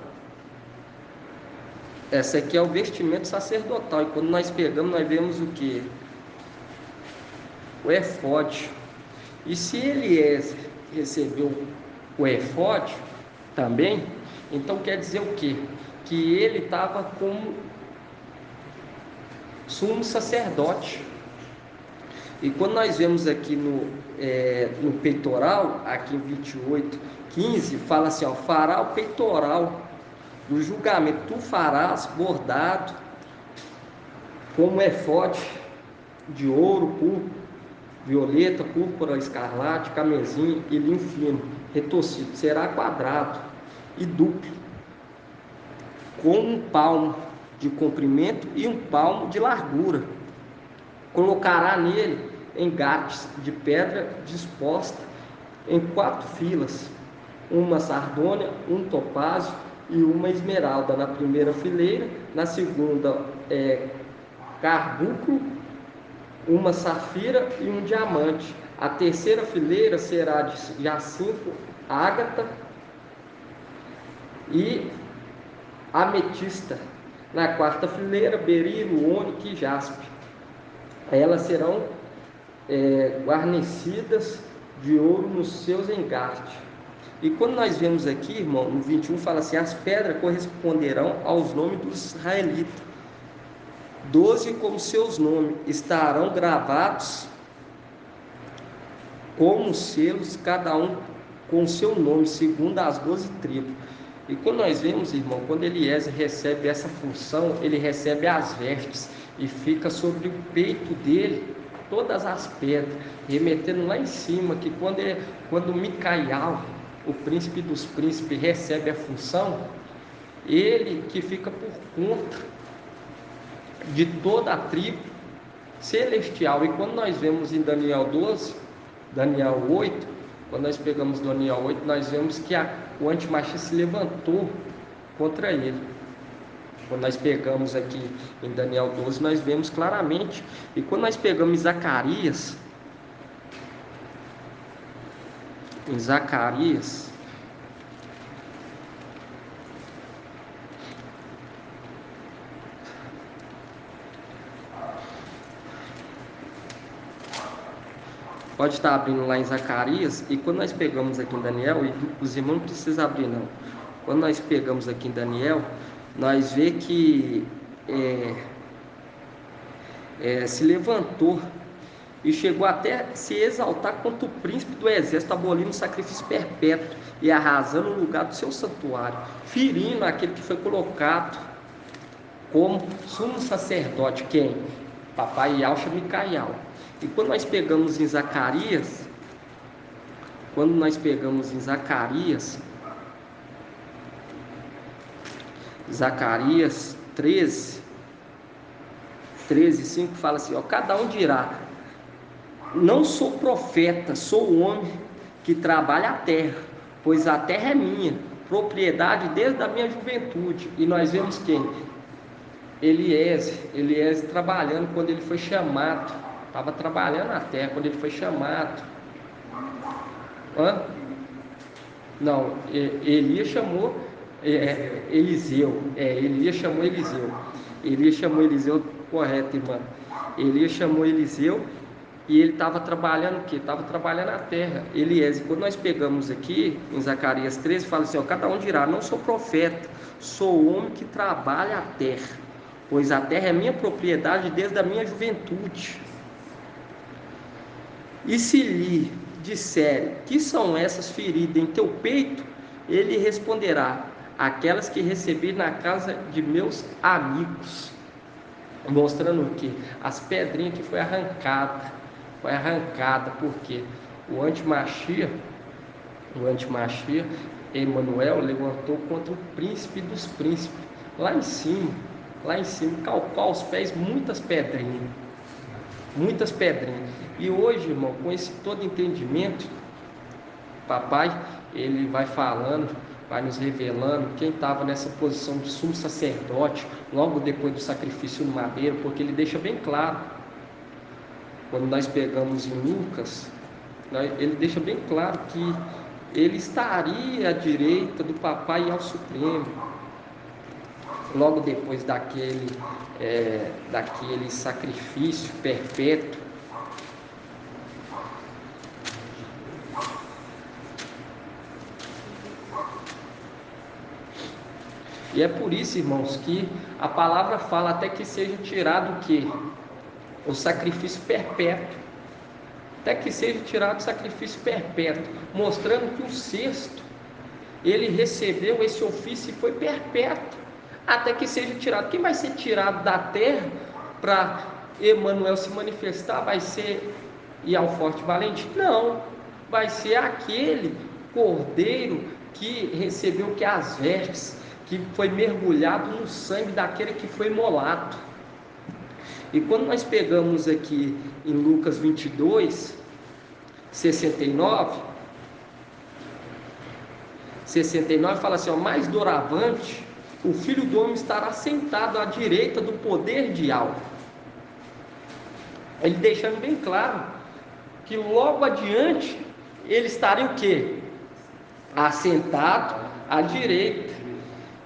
essa aqui é o vestimento sacerdotal. E quando nós pegamos, nós vemos o que? O efode. E se Eliezer recebeu o efode também, então quer dizer o quê? Que ele estava como sumo sacerdote. E quando nós vemos aqui no peitoral, aqui em 28:15, fala assim, ó, fará o peitoral do julgamento, tu farás bordado como efode de ouro, púrpura, violeta, púrpura, escarlate, camesim e linho fino, retorcido, será quadrado e duplo, com um palmo de comprimento e um palmo de largura. Colocará nele engates de pedra disposta em 4 filas, uma sardônia, um topázio e uma esmeralda na primeira fileira, na segunda carbunclo, uma safira e um diamante. A terceira fileira será de jacinto, ágata e ametista. Na quarta fileira, berilo, ônix e jaspe. Elas serão guarnecidas de ouro nos seus engastes. E quando nós vemos aqui, irmão, no 21 fala assim: as pedras corresponderão aos nomes dos israelitas. 12 como seus nomes estarão gravados como selos, cada um com seu nome, segundo as 12 tribos. E quando nós vemos, irmão, quando Eliezer recebe essa função, ele recebe as vestes e fica sobre o peito dele todas as pedras, remetendo lá em cima que quando Micaial, o príncipe dos príncipes, recebe a função, ele que fica por conta de toda a tribo celestial. E quando nós vemos em Daniel 12, Daniel 8, quando nós pegamos Daniel 8, nós vemos que o antimachista se levantou contra ele. Quando nós pegamos aqui em Daniel 12, nós vemos claramente. E quando nós pegamos em Zacarias, pode estar abrindo lá em Zacarias, e quando nós pegamos aqui em Daniel, e os irmãos não precisam abrir não, quando nós pegamos aqui em Daniel, nós vemos que se levantou e chegou até se exaltar contra o príncipe do exército, abolindo o sacrifício perpétuo e arrasando o lugar do seu santuário, ferindo aquele que foi colocado como sumo sacerdote, quem? Papai Yalcha Micaial. E quando nós pegamos em Zacarias, Zacarias 13:5 fala assim, ó, cada um dirá, não sou profeta, sou homem que trabalha a terra, pois a terra é minha, propriedade desde a minha juventude. E nós vemos quem? Eliezer trabalhando quando ele foi chamado, estava trabalhando na terra quando ele foi chamado. Não, Elias chamou Eliseu. Elias chamou Eliseu, correto, irmão. Elias chamou Eliseu e ele estava trabalhando o quê? Estava trabalhando a terra. Eliezer, quando nós pegamos aqui em Zacarias 13, fala assim, ó, cada um dirá, não sou profeta, sou homem que trabalha a terra, pois a terra é minha propriedade desde a minha juventude. E se lhe disserem, que são essas feridas em teu peito? Ele responderá, aquelas que recebi na casa de meus amigos. Mostrando o que? As pedrinhas que foi arrancada, porque o antimachia, Emanuel, levantou contra o príncipe dos príncipes, lá em cima, calcou aos pés muitas pedrinhas. E hoje, irmão, com esse todo entendimento, papai, ele vai falando, vai nos revelando quem estava nessa posição de sumo sacerdote, logo depois do sacrifício no madeiro, porque ele deixa bem claro, quando nós pegamos em Lucas, ele deixa bem claro que ele estaria à direita do papai ao Supremo, logo depois daquele sacrifício perpétuo. E é por isso, irmãos, que a palavra fala até que seja tirado o quê? O sacrifício perpétuo. Até que seja tirado o sacrifício perpétuo, mostrando que o sexto, ele recebeu esse ofício e foi perpétuo, até que seja tirado. Quem vai ser tirado da terra para Emanuel se manifestar? Vai ser Ialforte Valente? Não, vai ser aquele cordeiro que recebeu que as vestes, que foi mergulhado no sangue daquele que foi imolado. E quando nós pegamos aqui em Lucas 22, 69, fala assim, ó, mais doravante, o Filho do Homem estará sentado à direita do poder de Alfa. Ele deixando bem claro que logo adiante ele estaria o quê? Assentado à direita.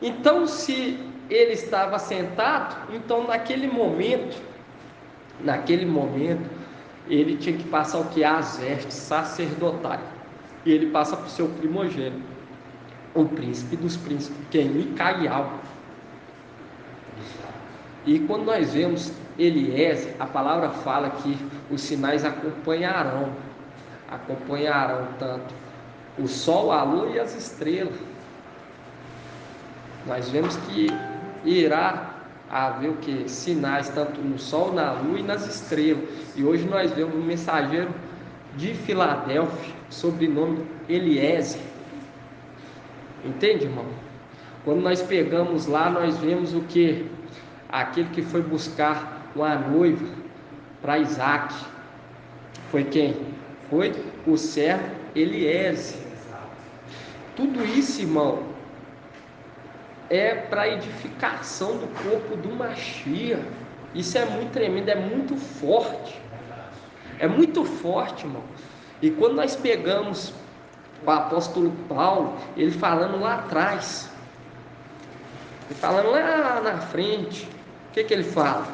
Então, se ele estava sentado, então naquele momento, ele tinha que passar o que? As vestes sacerdotais. E ele passa para o seu primogênito, o príncipe dos príncipes, que é Micaial. E quando nós vemos Eliezer, a palavra fala que os sinais acompanharão tanto o sol, a lua e as estrelas. Nós vemos que irá haver o que? Sinais tanto no sol, na lua e nas estrelas. E hoje nós vemos um mensageiro de Filadélfia, sobrenome Eliezer. Entende, irmão? Quando nós pegamos lá, nós vemos o que? Aquele que foi buscar uma noiva para Isaac. Foi quem? Foi o servo Eliezer. Tudo isso, irmão, é para edificação do corpo do Mashiach. Isso é muito tremendo, é muito forte. É muito forte, irmão. E quando nós pegamos o apóstolo Paulo, ele falando lá atrás, ele falando lá na frente, o que ele fala?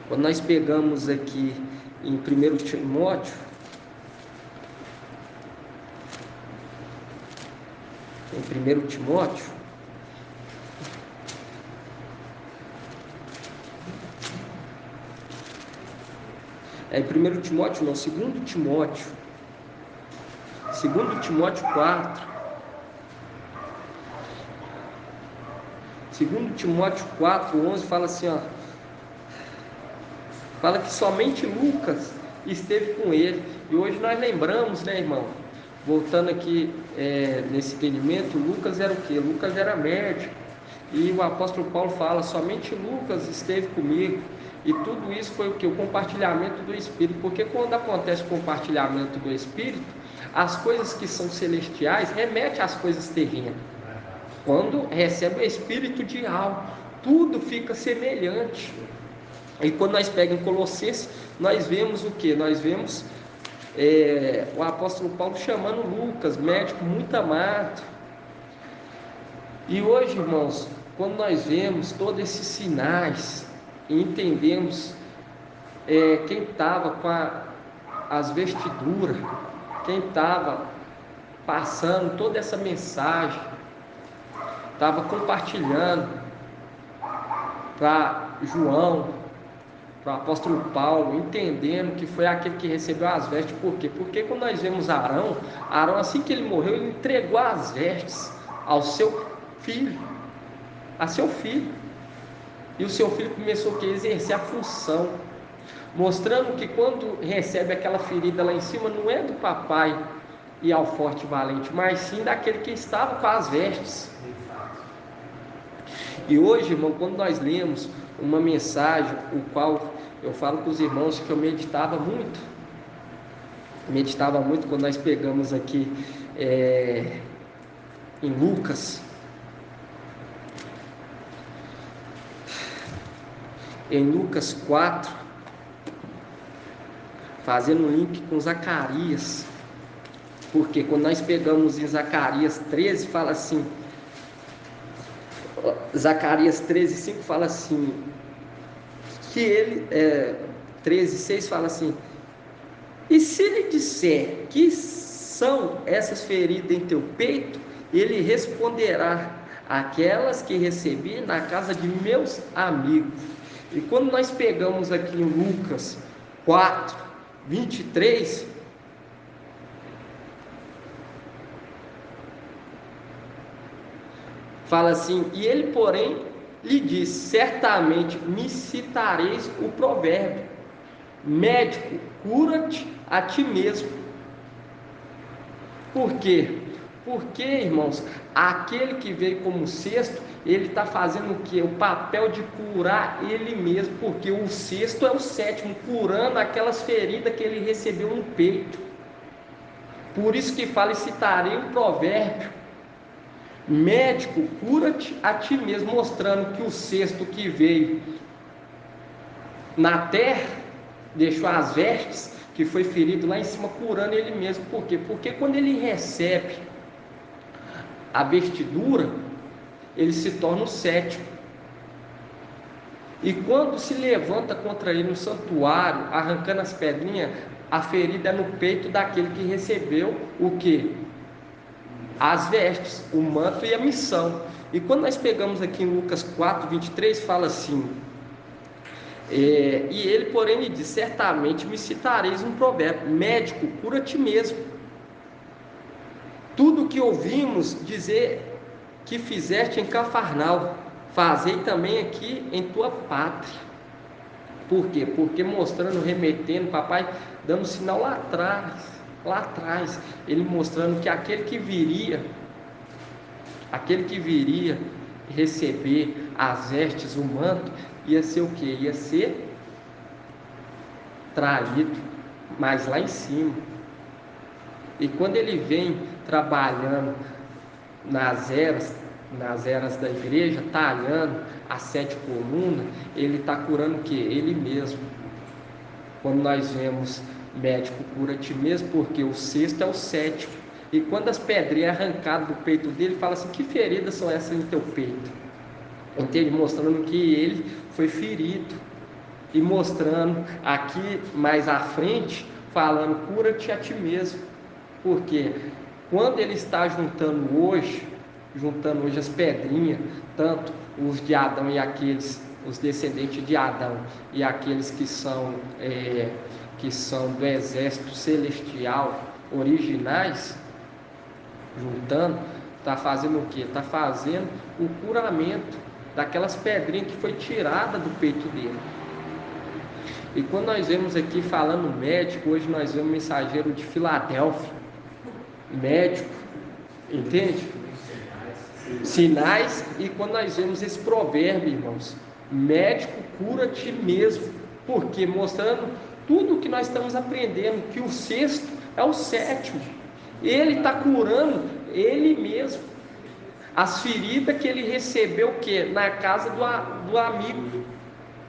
Quando nós pegamos aqui em 1 Timóteo, em 1 Timóteo, em 1 Timóteo não, 2 Timóteo, 2 Timóteo 4, 2 Timóteo 4, 11, fala assim, ó, fala que somente Lucas esteve com ele. E hoje nós lembramos, né, irmão? Voltando aqui nesse entendimento, Lucas era o quê? Lucas era médico. E o apóstolo Paulo fala, somente Lucas esteve comigo. E tudo isso foi o quê? O compartilhamento do Espírito. Porque quando acontece o compartilhamento do Espírito, as coisas que são celestiais remetem às coisas terrenas. Quando recebe o Espírito de algo, tudo fica semelhante. E quando nós pegamos em Colossenses, nós vemos o que? Nós vemos o apóstolo Paulo chamando Lucas, médico muito amado. E hoje, irmãos, quando nós vemos todos esses sinais e entendemos quem estava com as vestiduras, quem estava passando toda essa mensagem, estava compartilhando para João, para o apóstolo Paulo, entendendo que foi aquele que recebeu as vestes. Por quê? Porque quando nós vemos Arão, assim que ele morreu, ele entregou as vestes ao seu filho, a seu filho. E o seu filho começou a exercer a função, mostrando que quando recebe aquela ferida lá em cima, não é do papai e ao forte e valente, mas sim daquele que estava com as vestes. E hoje, irmão, quando nós lemos uma mensagem, o qual eu falo com os irmãos que eu meditava muito quando nós pegamos aqui em Lucas, em Lucas 4, fazendo um link com Zacarias, porque quando nós pegamos em Zacarias 13, fala assim, Zacarias 13:5 fala assim, que ele, 13:6 fala assim, e se ele disser que são essas feridas em teu peito, ele responderá, aquelas que recebi na casa de meus amigos. E quando nós pegamos aqui em Lucas 4:23, fala assim, e ele, porém, lhe disse, certamente me citareis o provérbio, médico, cura-te a ti mesmo. Por quê? Porque, irmãos, aquele que veio como sexto, ele está fazendo o quê? O papel de curar ele mesmo, porque o sexto é o sétimo, curando aquelas feridas que ele recebeu no peito. Por isso que fala, e citarei o provérbio, médico, cura-te a ti mesmo, mostrando que o sexto que veio na terra, deixou as vestes, que foi ferido lá em cima, curando ele mesmo. Por quê? Porque quando ele recebe a vestidura, ele se torna o sétimo. E quando se levanta contra ele no santuário, arrancando as pedrinhas, a ferida é no peito daquele que recebeu o quê? As vestes, o manto e a missão. E quando nós pegamos aqui em Lucas 4:23, fala assim, e ele, porém, lhe diz, certamente me citareis um provérbio, médico, cura-te mesmo. Tudo que ouvimos dizer que fizeste em Cafarnaum, fazei também aqui em tua pátria. Por quê? Porque mostrando, remetendo, papai dando sinal lá atrás, ele mostrando que aquele que viria receber as vestes, o manto, ia ser o quê? Ia ser traído, mas lá em cima. E quando ele vem trabalhando nas eras da igreja, talhando as 7 colunas, ele está curando o quê? Ele mesmo. Quando nós vemos médico cura a ti mesmo, porque o sexto é o 7. E quando as pedrinhas arrancadas do peito dele, fala assim: que feridas são essas em teu peito? Entende? Mostrando que ele foi ferido. E mostrando aqui mais à frente, falando: cura-te a ti mesmo. Porque quando ele está juntando hoje as pedrinhas, tanto os de Adão e aqueles, os descendentes de Adão e aqueles que são do exército celestial originais, juntando, está fazendo o quê? Está fazendo o curamento daquelas pedrinhas que foi tirada do peito dele. E quando nós vemos aqui falando médico, hoje nós vemos mensageiro de Filadélfia, médico, entende? Sinais. E quando nós vemos esse provérbio, irmãos, médico cura-te mesmo, porque mostrando tudo o que nós estamos aprendendo, que o sexto é o 7. Ele está curando ele mesmo, as feridas que ele recebeu o quê? Na casa do amigo.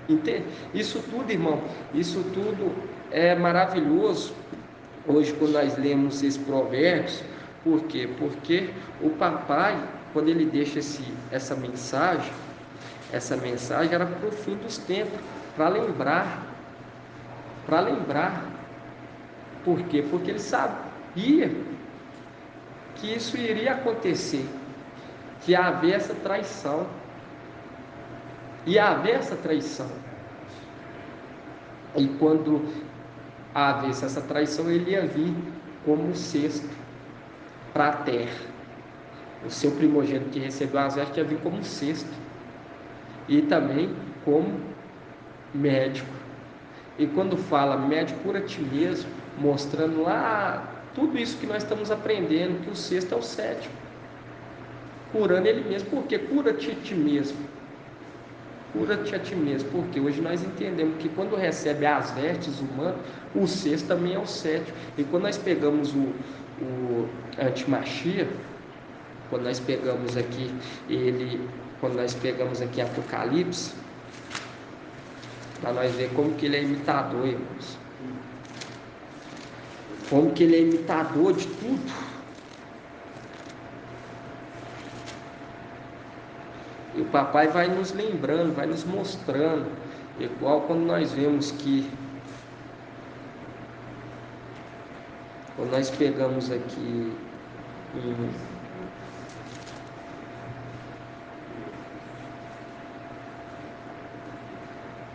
Entende? Isso tudo, irmão, isso tudo é maravilhoso. Hoje, quando nós lemos esses provérbios, por quê? Porque o papai, quando ele deixa essa mensagem era para o fim dos tempos, para lembrar. Por quê? Porque ele sabia que isso iria acontecer, que ia haver essa traição. E quando havesse essa traição, ele ia vir como o sexto para a terra. O seu primogênito que recebeu as vestes ia vir como o sexto. E também como médico. E quando fala médico, cura a ti mesmo, mostrando lá tudo isso que nós estamos aprendendo, que o sexto é o 7. Curando ele mesmo. Por quê? Cura-te a ti mesmo. Cura-te a ti mesmo. Porque hoje nós entendemos que quando recebe as vestes, o manto, o sexto também é o 7. E quando nós pegamos o Antimachia, quando nós pegamos aqui Apocalipse, para nós ver como que ele é imitador, irmãos. Como que ele é imitador de tudo. E o papai vai nos lembrando, vai nos mostrando, igual quando nós vemos que, quando nós pegamos aqui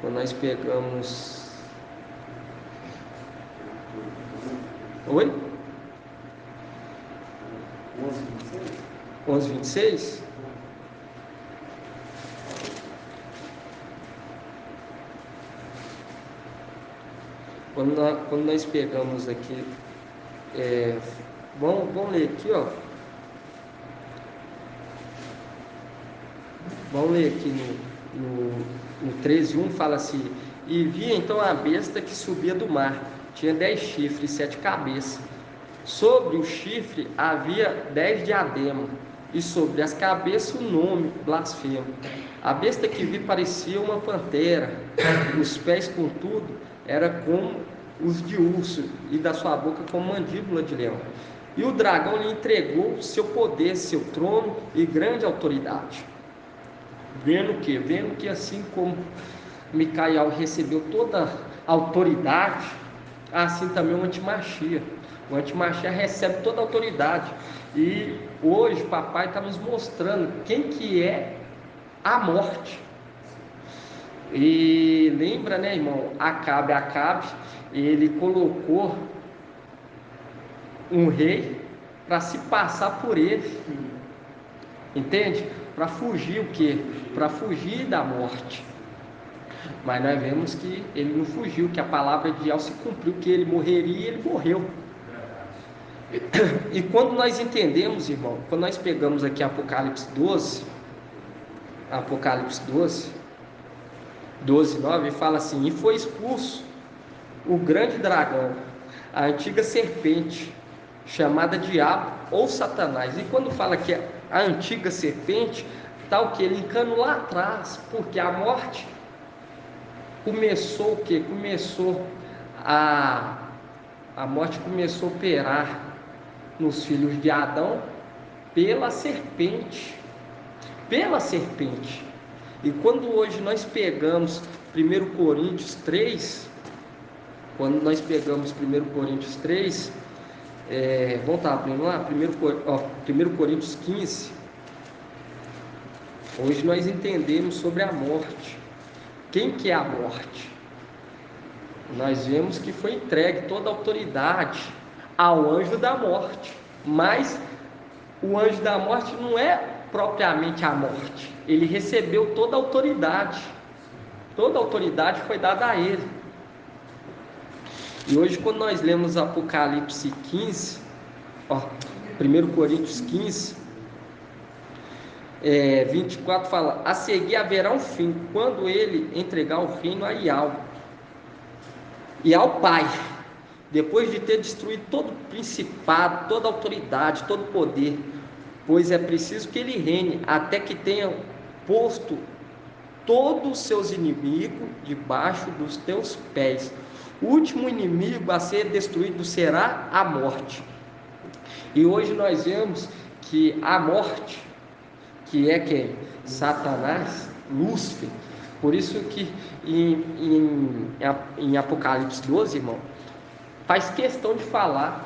quando nós pegamos... Oi? 11:26? Quando nós pegamos aqui, vamos ler aqui, ó. Vamos ler aqui no 13:1, fala assim: e vi então a besta que subia do mar, tinha 10 chifres e 7 cabeças. Sobre o chifre havia 10 diademas, e sobre as cabeças o nome blasfemo. A besta que vi parecia uma pantera, os pés, contudo, era como os de urso, e da sua boca como mandíbula de leão. E o dragão lhe entregou seu poder, seu trono e grande autoridade. Vendo que assim como Micael recebeu toda a autoridade, assim também o Antimachia. O Antimachia recebe toda a autoridade. E hoje o papai está nos mostrando quem que é a morte. E lembra, né, irmão? Acabe, ele colocou um rei para se passar por ele. Entende? Para fugir o quê? Para fugir da morte. Mas nós vemos que ele não fugiu, que a palavra de Yahweh se cumpriu, que ele morreria, ele morreu. E quando nós entendemos, irmão, quando nós pegamos aqui Apocalipse 12, 12, 9, fala assim: e foi expulso o grande dragão, a antiga serpente, chamada Diabo ou Satanás. E quando fala que é a antiga serpente, está o que? Linkando lá atrás, porque a morte começou o que? A morte começou a operar nos filhos de Adão pela serpente. E quando hoje nós pegamos 1 Coríntios 3, quando nós pegamos 1 Coríntios 3, vamos estar abrindo lá, 1 Coríntios 15, hoje nós entendemos sobre a morte. Quem que é a morte? Nós vemos que foi entregue toda a autoridade ao anjo da morte, mas o anjo da morte não é propriamente a morte, ele recebeu toda a autoridade foi dada a ele. E hoje, quando nós lemos Apocalipse 15, 1 Coríntios 15, 24, fala: a seguir haverá um fim, quando ele entregar o reino a Yahweh e ao Pai, depois de ter destruído todo principado, toda autoridade, todo poder, pois é preciso que ele reine até que tenha posto todos os seus inimigos debaixo dos teus pés. O último inimigo a ser destruído será a morte. E hoje nós vemos que a morte, que é quem? Satanás, Lúcifer. Por isso que em Apocalipse 12, irmão, faz questão de falar,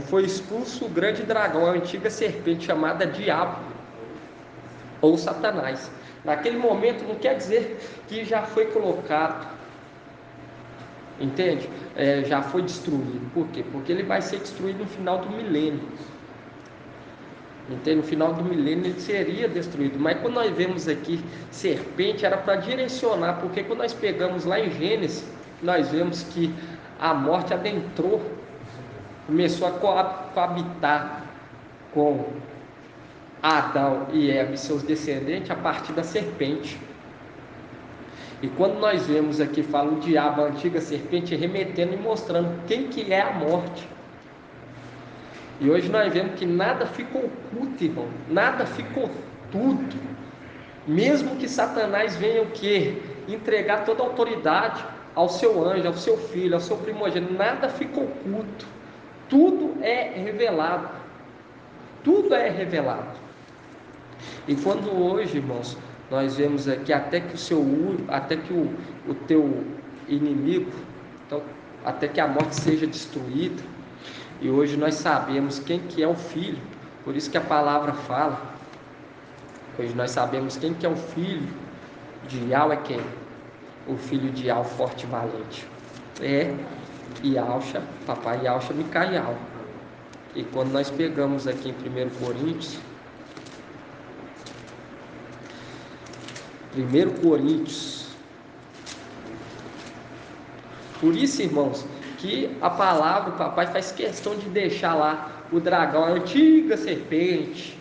foi expulso o grande dragão, a antiga serpente chamada Diabo ou Satanás. Naquele momento não quer dizer que já foi colocado, entende? Já foi destruído. Por quê? Porque ele vai ser destruído no final do milênio. Entende? No final do milênio ele seria destruído. Mas quando nós vemos aqui serpente, era para direcionar, porque quando nós pegamos lá em Gênesis, nós vemos que a morte adentrou, começou a coabitar com Adão e Eva e seus descendentes a partir da serpente. E quando nós vemos aqui, fala o diabo, a antiga serpente, remetendo e mostrando quem que é a morte. E hoje nós vemos que nada ficou oculto, irmão, nada ficou, tudo. Mesmo que Satanás venha o quê? Entregar toda a autoridade ao seu anjo, ao seu filho, ao seu primogênito, nada ficou oculto. Tudo é revelado. Tudo é revelado. E quando hoje, irmãos, nós vemos aqui até que o teu inimigo, então, até que a morte seja destruída. E hoje nós sabemos quem que é o filho. Por isso que a palavra fala. Hoje nós sabemos quem que é o filho de Yahweh, é quem? O filho de Yahweh forte e valente. É Yahusha, papai Yahusha, Micael. E quando nós pegamos aqui em 1 Coríntios, por isso, irmãos, que a palavra, o papai faz questão de deixar lá o dragão, a antiga serpente.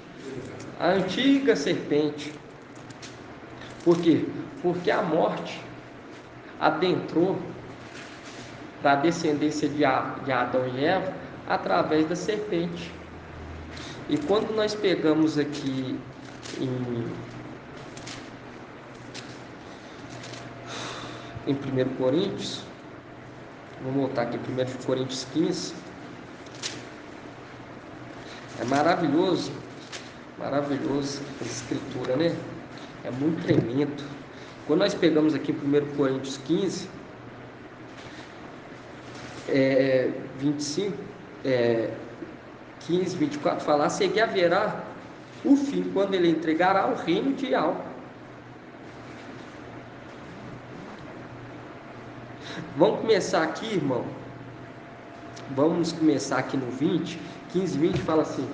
Por quê? Porque a morte adentrou para a descendência de Adão e Eva através da serpente. E quando nós pegamos aqui em 1 Coríntios, vamos voltar aqui, 1 Coríntios 15, é maravilhoso a escritura, né? É muito tremendo. Quando nós pegamos aqui 1 Coríntios 15, 25, 15, 24, fala: a seguir haverá o fim, quando ele entregará o reino de Yahweh. Vamos começar aqui, irmão. Vamos começar aqui no 20, 15, 20, fala assim: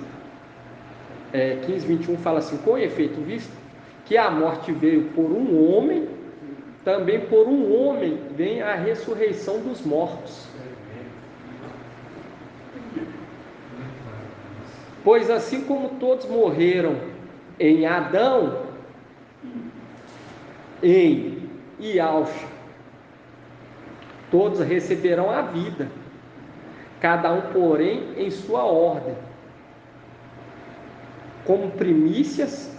15, 21 fala assim: com efeito, visto que a morte veio por um homem, também por um homem vem a ressurreição dos mortos. Pois assim como todos morreram em Adão, em Iauxa, todos receberão a vida, cada um, porém, em sua ordem, como primícias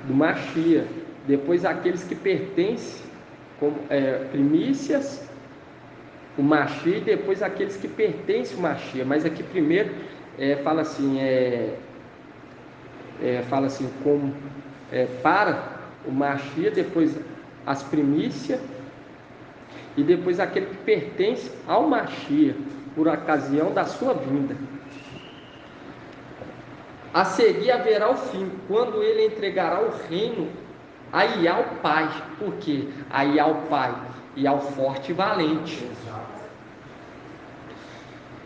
do Machia, depois aqueles que pertencem, como primícias, o Machia, e depois aqueles que pertencem ao Machia. Mas aqui primeiro fala assim, fala assim, como para o Machia, depois as primícias, e depois aquele que pertence ao Machia, por ocasião da sua vinda. A seguir haverá o fim, quando ele entregará o reino a Iá o Pai. Por quê? A Iá o Pai, Iá o forte e valente.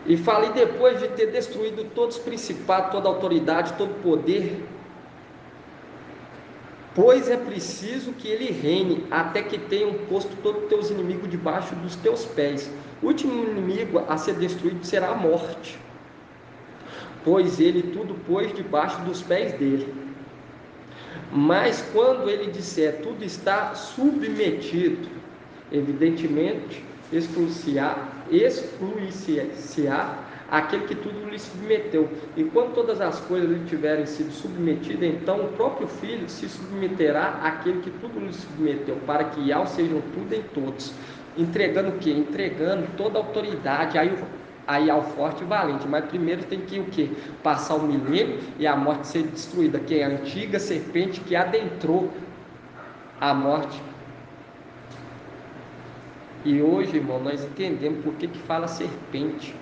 E falei, depois de ter destruído todos os principados, toda autoridade, todo poder, pois é preciso que ele reine, até que tenham posto todos os teus inimigos debaixo dos teus pés. O último inimigo a ser destruído será a morte, pois ele tudo pôs debaixo dos pés dele. Mas quando ele disser tudo está submetido, evidentemente excluirá aquele que tudo lhe submeteu. E quando todas as coisas lhe tiverem sido submetidas, então o próprio Filho se submeterá àquele que tudo lhe submeteu, para que Iá sejam tudo em todos. Entregando o quê? Entregando toda a autoridade aí ao forte e valente. Mas primeiro tem que o quê? Passar o milênio e a morte ser destruída, que é a antiga serpente que adentrou a morte. E hoje, irmão, nós entendemos por que fala serpente,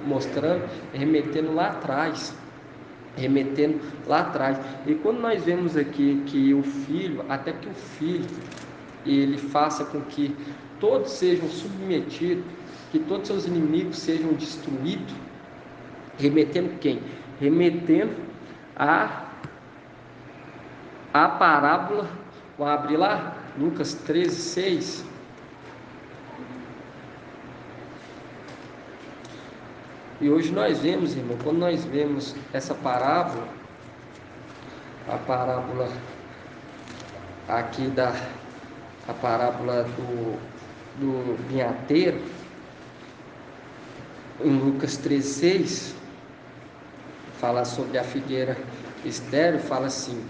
mostrando, remetendo lá atrás. E quando nós vemos aqui que o Filho, até que o Filho, ele faça com que todos sejam submetidos, que todos seus inimigos sejam destruídos, remetendo quem? Remetendo a parábola, vamos abrir lá, Lucas 13, 6. E hoje nós vemos, irmão, quando nós vemos essa parábola, a parábola aqui a parábola do vinhateiro, em Lucas 13:6, fala sobre a figueira estéril, fala assim,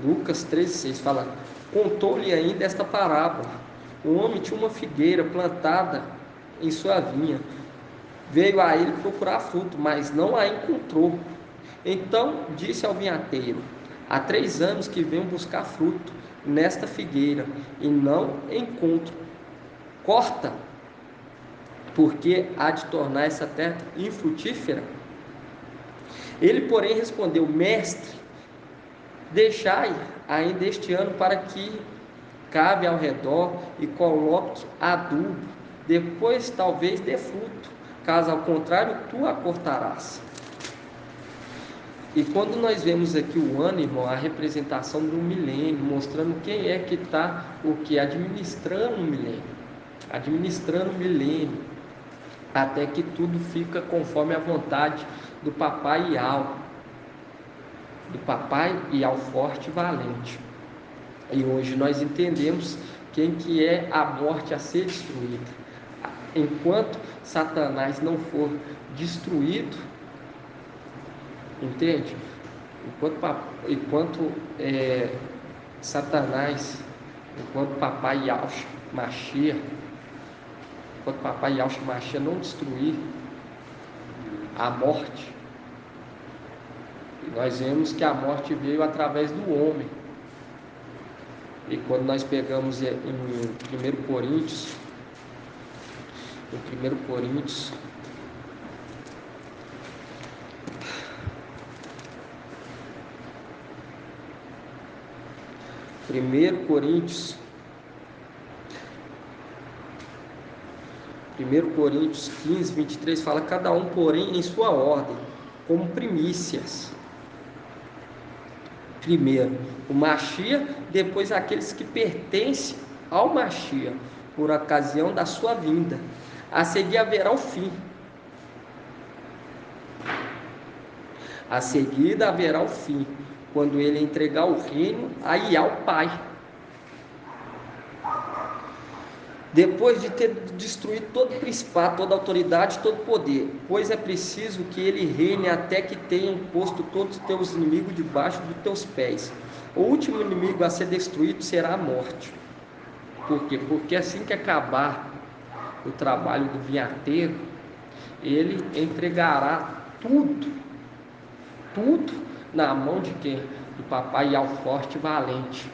Lucas 13:6, fala, contou-lhe ainda esta parábola, o homem tinha uma figueira plantada em sua vinha, veio a ele procurar fruto, mas não a encontrou. Então disse ao vinhateiro, há 3 anos que venho buscar fruto nesta figueira, e não encontro. Corta, porque há de tornar essa terra infrutífera. Ele, porém, respondeu, mestre, deixai ainda este ano para que cave ao redor e coloque adubo, depois talvez dê fruto, caso ao contrário, tu a cortarás. E quando nós vemos aqui o ano, irmão, a representação do milênio, mostrando quem é que está administrando o milênio, até que tudo fica conforme a vontade do papai Iá forte e valente. E hoje nós entendemos quem que é a morte a ser destruída. Enquanto Satanás não for destruído, entende? Enquanto Satanás, enquanto papai Yahshua Mashiach não destruir a morte, nós vemos que a morte veio através do homem. E quando nós pegamos em 1 Coríntios, em 1 Coríntios, Coríntios 15, 23, fala, cada um, porém, em sua ordem, como primícias. Primeiro o Mashiach, depois aqueles que pertencem ao Mashiach, por ocasião da sua vinda. A seguir haverá o fim. A seguir haverá o fim, quando ele entregar o reino a Yah, o Pai. Depois de ter destruído todo principado, toda autoridade, todo poder, pois é preciso que ele reine até que tenham posto todos os teus inimigos debaixo dos teus pés. O último inimigo a ser destruído será a morte. Por quê? Porque assim que acabar o trabalho do vinhateiro, ele entregará tudo na mão de quem? Do papai Yah, forte e valente.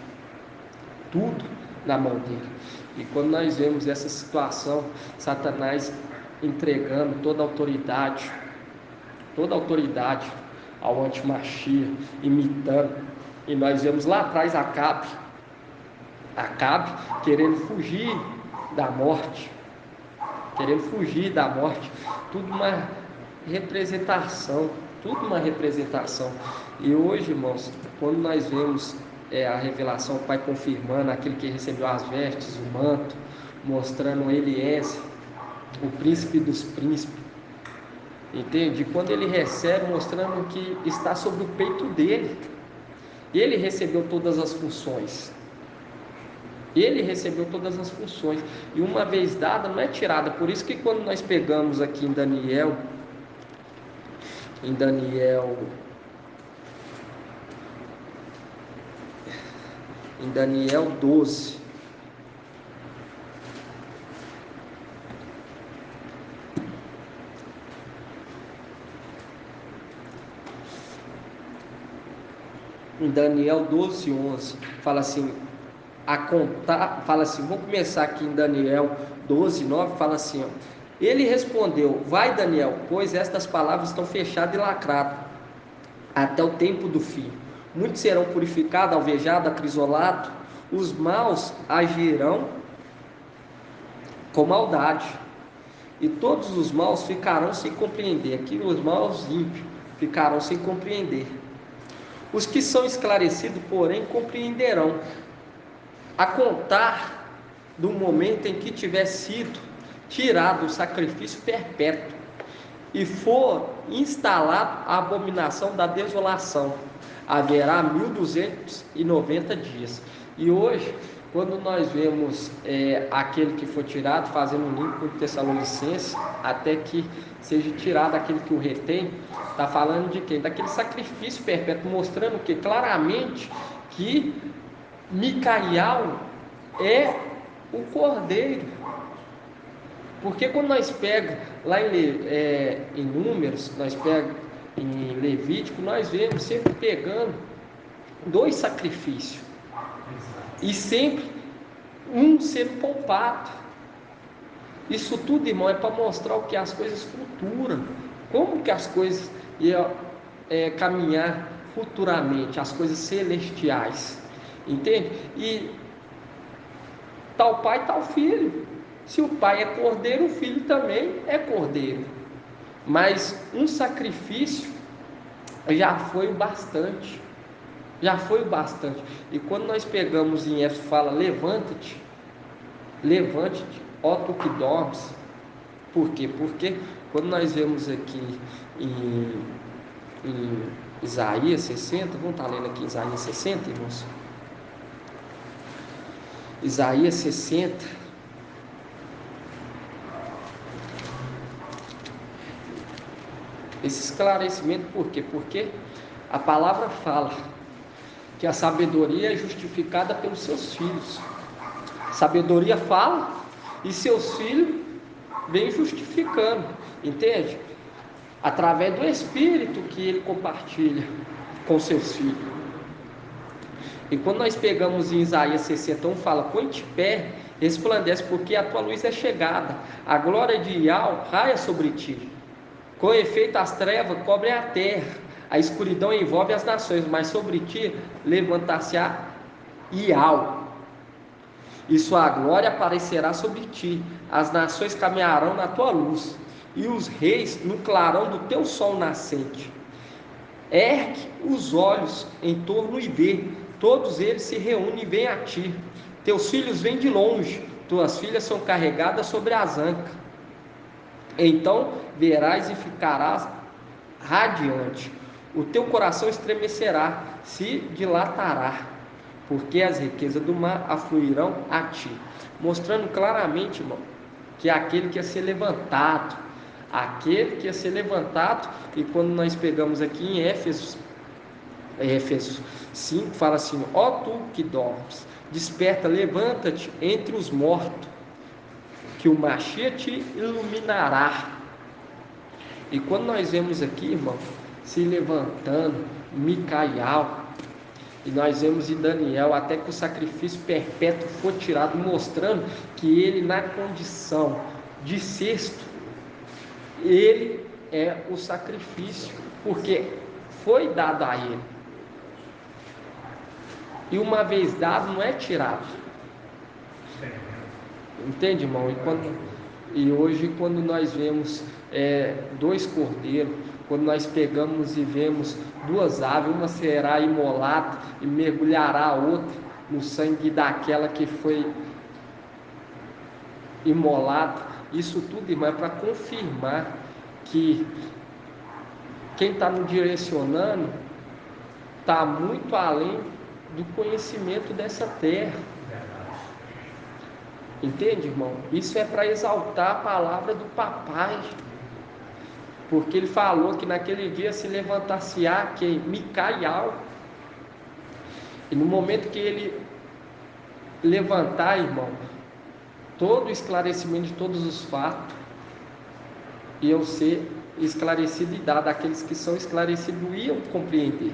Tudo na mão dele. E quando nós vemos essa situação, Satanás entregando toda a autoridade ao anti-Mashiach, imitando. E nós vemos lá atrás Acabe querendo fugir da morte, tudo uma representação. E hoje, irmãos, quando nós vemos a revelação, o Pai confirmando aquele que recebeu as vestes, o manto, mostrando Eliezer, o príncipe dos príncipes, entende? Quando ele recebe, mostrando que está sobre o peito dele, ele recebeu todas as funções. E uma vez dada, não é tirada. Por isso que quando nós pegamos aqui em Daniel 12, em Daniel 12, 11, fala assim, vamos começar aqui em Daniel 12, 9, fala assim, ó, ele respondeu, vai Daniel, pois estas palavras estão fechadas e lacradas, até o tempo do fim. Muitos serão purificados, alvejados, acrisolados, os maus agirão com maldade, e todos os maus ficarão sem compreender. Aqui os maus ímpios ficarão sem compreender. Os que são esclarecidos, porém, compreenderão, a contar do momento em que tiver sido tirado o sacrifício perpétuo e for instalado a abominação da desolação, haverá 1290 dias. E hoje, quando nós vemos aquele que foi tirado, fazendo um link com o Tessalonicenses, até que seja tirado aquele que o retém, está falando de quem? Daquele sacrifício perpétuo, mostrando que claramente que Micaial é o cordeiro. Porque quando nós pegamos lá em Números, nós pegamos em Levítico, nós vemos sempre pegando 2 sacrifícios. E sempre um sendo poupado. Isso tudo, irmão, é para mostrar o que as coisas futuras. Como que as coisas iam caminhar futuramente, as coisas celestiais. Entende? E tal pai, tal filho. Se o pai é cordeiro, o filho também é cordeiro. Mas um sacrifício já foi o bastante. E quando nós pegamos em Éfeso, fala, levanta-te, ó tu que dormes. Por quê? Porque quando nós vemos aqui em Isaías 60, vamos estar lendo aqui Isaías 60, irmãos? Isaías 60, esse esclarecimento, por quê? Porque a palavra fala que a sabedoria é justificada pelos seus filhos. Sabedoria fala e seus filhos vêm justificando, entende? Através do Espírito que ele compartilha com seus filhos. E quando nós pegamos em Isaías 61, fala, põe-te pé, resplandece, porque a tua luz é chegada, a glória de Yah raia sobre ti. Com efeito, as trevas cobrem a terra, a escuridão envolve as nações, mas sobre ti levantar-se-á Yah, e sua glória aparecerá sobre ti. As nações caminharão na tua luz, e os reis no clarão do teu sol nascente. Ergue os olhos em torno e vê, todos eles se reúnem e vêm a ti. Teus filhos vêm de longe, tuas filhas são carregadas sobre as ancas. Então verás e ficarás radiante. O teu coração estremecerá, se dilatará, porque as riquezas do mar afluirão a ti. Mostrando claramente, irmão, que é aquele que ia ser levantado, e quando nós pegamos aqui em Éfeso 5, fala assim: ó tu que dormes, desperta, levanta-te entre os mortos, que o Mashiach te iluminará. E quando nós vemos aqui, irmão, se levantando Micaial, e nós vemos em Daniel até que o sacrifício perpétuo foi tirado, mostrando que ele, na condição de sexto, ele é o sacrifício, porque foi dado a ele, e uma vez dado não é tirado. Entende, irmão? E hoje, quando nós vemos 2 cordeiros, quando nós pegamos e vemos 2 aves, uma será imolada e mergulhará a outra no sangue daquela que foi imolada. Isso tudo, irmão, é para confirmar que quem está nos direcionando está muito além do conhecimento dessa terra. Entende, irmão? Isso é para exaltar a palavra do papai, porque ele falou que naquele dia se levantar-se-á quem? Micaial. E no momento que ele levantar, irmão, todo o esclarecimento de todos os fatos iam ser esclarecidos e dados. Aqueles que são esclarecidos iam compreender.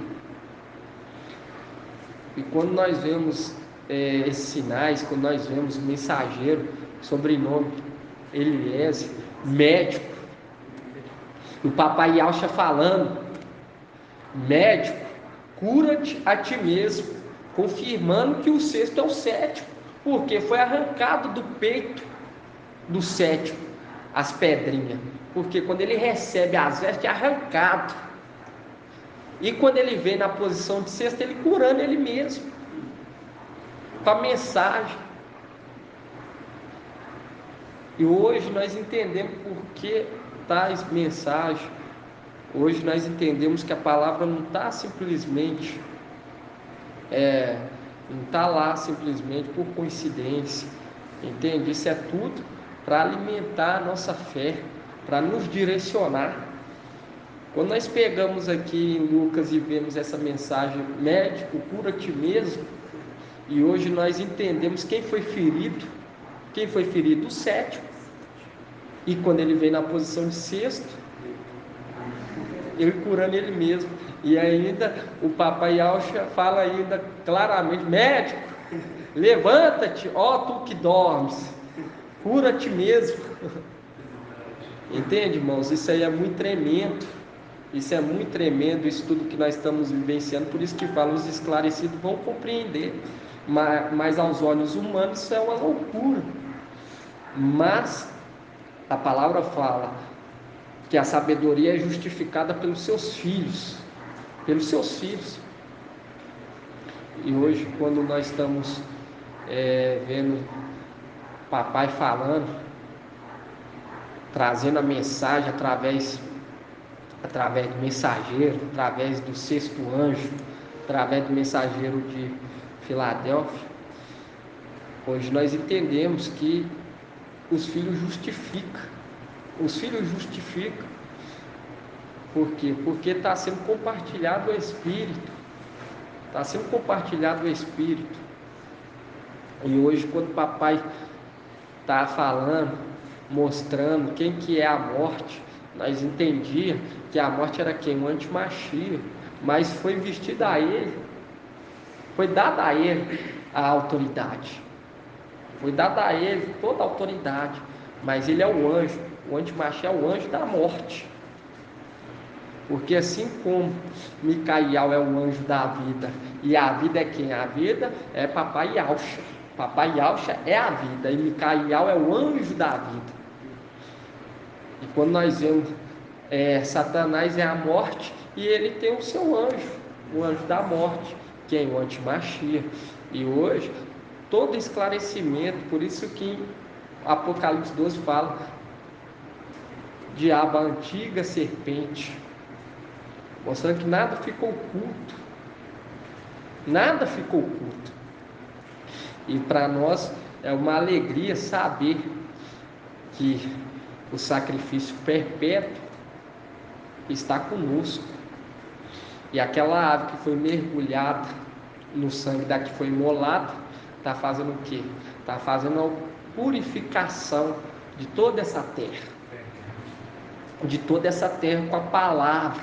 E quando nós vemos esses sinais, quando nós vemos o mensageiro, sobrenome Eliezer, médico, o papai Yalcha falando: médico, cura-te a ti mesmo, confirmando que o sexto é o sétimo, porque foi arrancado do peito do sétimo as pedrinhas, porque quando ele recebe as vestes é arrancado, e quando ele vem na posição de sexto, ele curando ele mesmo, com a mensagem. E hoje nós entendemos por que tais mensagens. Hoje nós entendemos que a palavra não está simplesmente não está lá simplesmente por coincidência, entende? Isso é tudo para alimentar a nossa fé, para nos direcionar. Quando nós pegamos aqui em Lucas e vemos essa mensagem: médico, cura-te mesmo, e hoje nós entendemos quem foi ferido. O sétimo. E quando ele vem na posição de sexto, ele curando ele mesmo. E ainda o papai Yalcha fala ainda claramente: médico, levanta-te, ó tu que dormes, cura-te mesmo. Entende, irmãos? Isso aí é muito tremendo. Isso é muito tremendo, isso tudo que nós estamos vivenciando. Por isso que fala: os esclarecidos vão compreender, mas aos olhos humanos isso é uma loucura. Mas a palavra fala que a sabedoria é justificada pelos seus filhos. E hoje, quando nós estamos vendo papai falando, trazendo a mensagem através do mensageiro, através do sexto anjo, através do mensageiro de Filadélfia, hoje nós entendemos que os filhos justificam. Por quê? Porque está sendo compartilhado o Espírito. E hoje, quando o papai está falando, mostrando quem que é a morte, nós entendíamos que a morte era quem? O antimachia. Mas foi vestido a ele, foi dada a ele a autoridade. Foi dada a ele toda a autoridade. Mas ele é o anjo. O antimachia é o anjo da morte. Porque assim como Micaial é o anjo da vida, e a vida é quem? A vida é papai Yalcha. Papai Yalcha é a vida, e Micaial é o anjo da vida. E quando nós vemos Satanás é a morte e ele tem o seu anjo, o anjo da morte, que é o antimachia. E hoje, todo esclarecimento, por isso que Apocalipse 12 fala, diabo, a antiga serpente, mostrando que nada ficou oculto, nada ficou oculto. E para nós é uma alegria saber que o sacrifício perpétuo está conosco. E aquela ave que foi mergulhada no sangue da que foi imolada, está fazendo o quê? Está fazendo a purificação de toda essa terra. De toda essa terra com a palavra.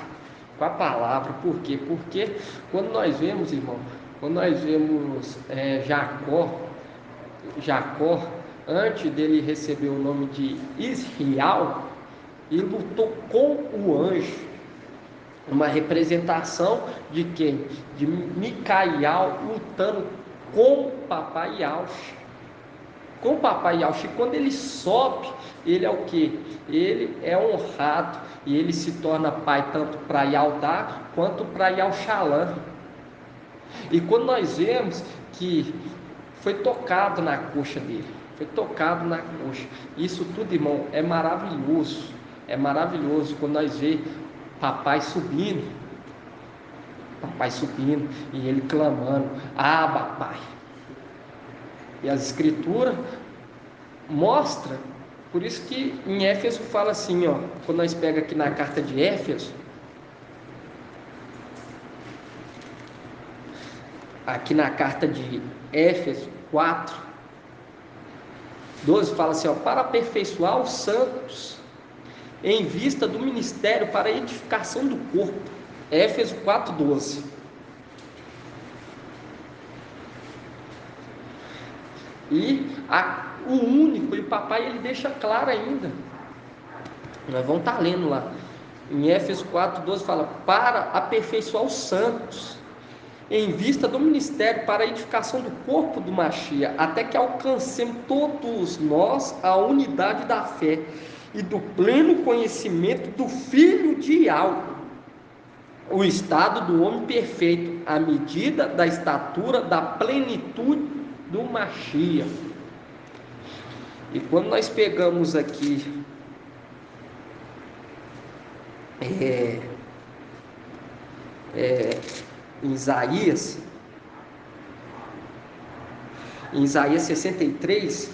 Com a palavra. Por quê? Porque quando nós vemos, irmão, quando nós vemos Jacó, antes dele receber o nome de Israel, ele lutou com o anjo. Uma representação de quem? De Micael lutando com o papai Yahweh. Com o papai Yahweh. E quando ele sobe, ele é o que? Ele é honrado e ele se torna pai tanto para Yaldá quanto para Yalxalã. E quando nós vemos que foi tocado na coxa dele, foi tocado na coxa. Isso tudo, irmão, é maravilhoso. É maravilhoso quando nós vemos papai subindo e ele clamando, Pai. E as escrituras mostram, por isso que em Éfeso fala assim, ó, quando nós pega aqui na carta de Éfeso, aqui na carta de Éfeso 4:12 fala assim, ó, para aperfeiçoar os santos em vista do ministério para a edificação do corpo. Éfeso 4:12. E o único, e o papai ele deixa claro ainda. Nós vamos estar lendo lá. Em Éfeso 4:12 fala, para aperfeiçoar os santos em vista do ministério para a edificação do corpo do Machia, até que alcancemos todos nós a unidade da fé e do pleno conhecimento do Filho de Yahweh, o estado do homem perfeito, à medida da estatura da plenitude do Machia. E quando nós pegamos aqui em Isaías 63,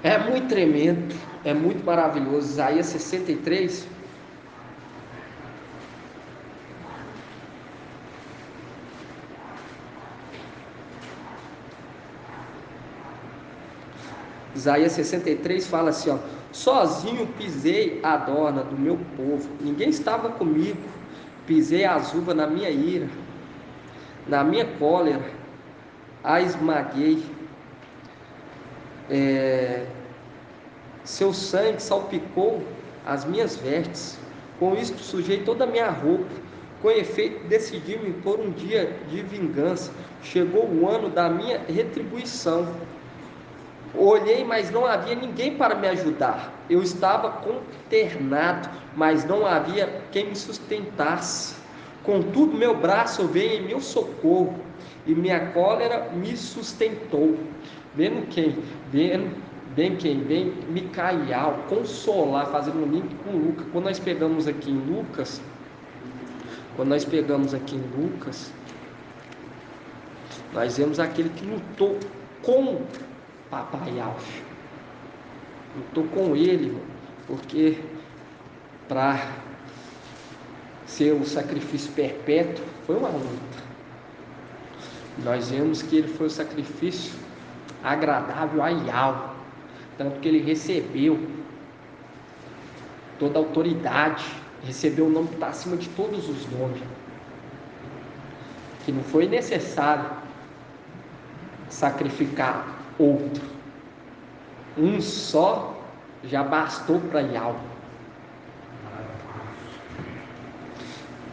é muito tremendo, é muito maravilhoso. Isaías 63, Isaías 63 fala assim, ó, sozinho pisei a dorna do meu povo, ninguém estava comigo, pisei as uvas na minha ira, na minha cólera, a esmaguei, seu sangue salpicou as minhas vestes, com isto sujei toda a minha roupa, com efeito decidi me pôr um dia de vingança, chegou o ano da minha retribuição. Olhei, mas não havia ninguém para me ajudar. Eu estava consternado, mas não havia quem me sustentasse. Contudo, meu braço veio em meu socorro, e minha cólera me sustentou. Vendo quem? Vem quem? Vem Micael, consolar, fazendo um link com Lucas. Quando nós pegamos aqui em Lucas, nós vemos aquele que lutou com papai Yahweh, lutou com ele, porque para ser o sacrifício perpétuo foi uma luta. Nós vemos que ele foi o sacrifício agradável a Yahweh, tanto que ele recebeu toda a autoridade, recebeu o nome que está acima de todos os nomes, que não foi necessário sacrificar outro, um só já bastou para Yahweh.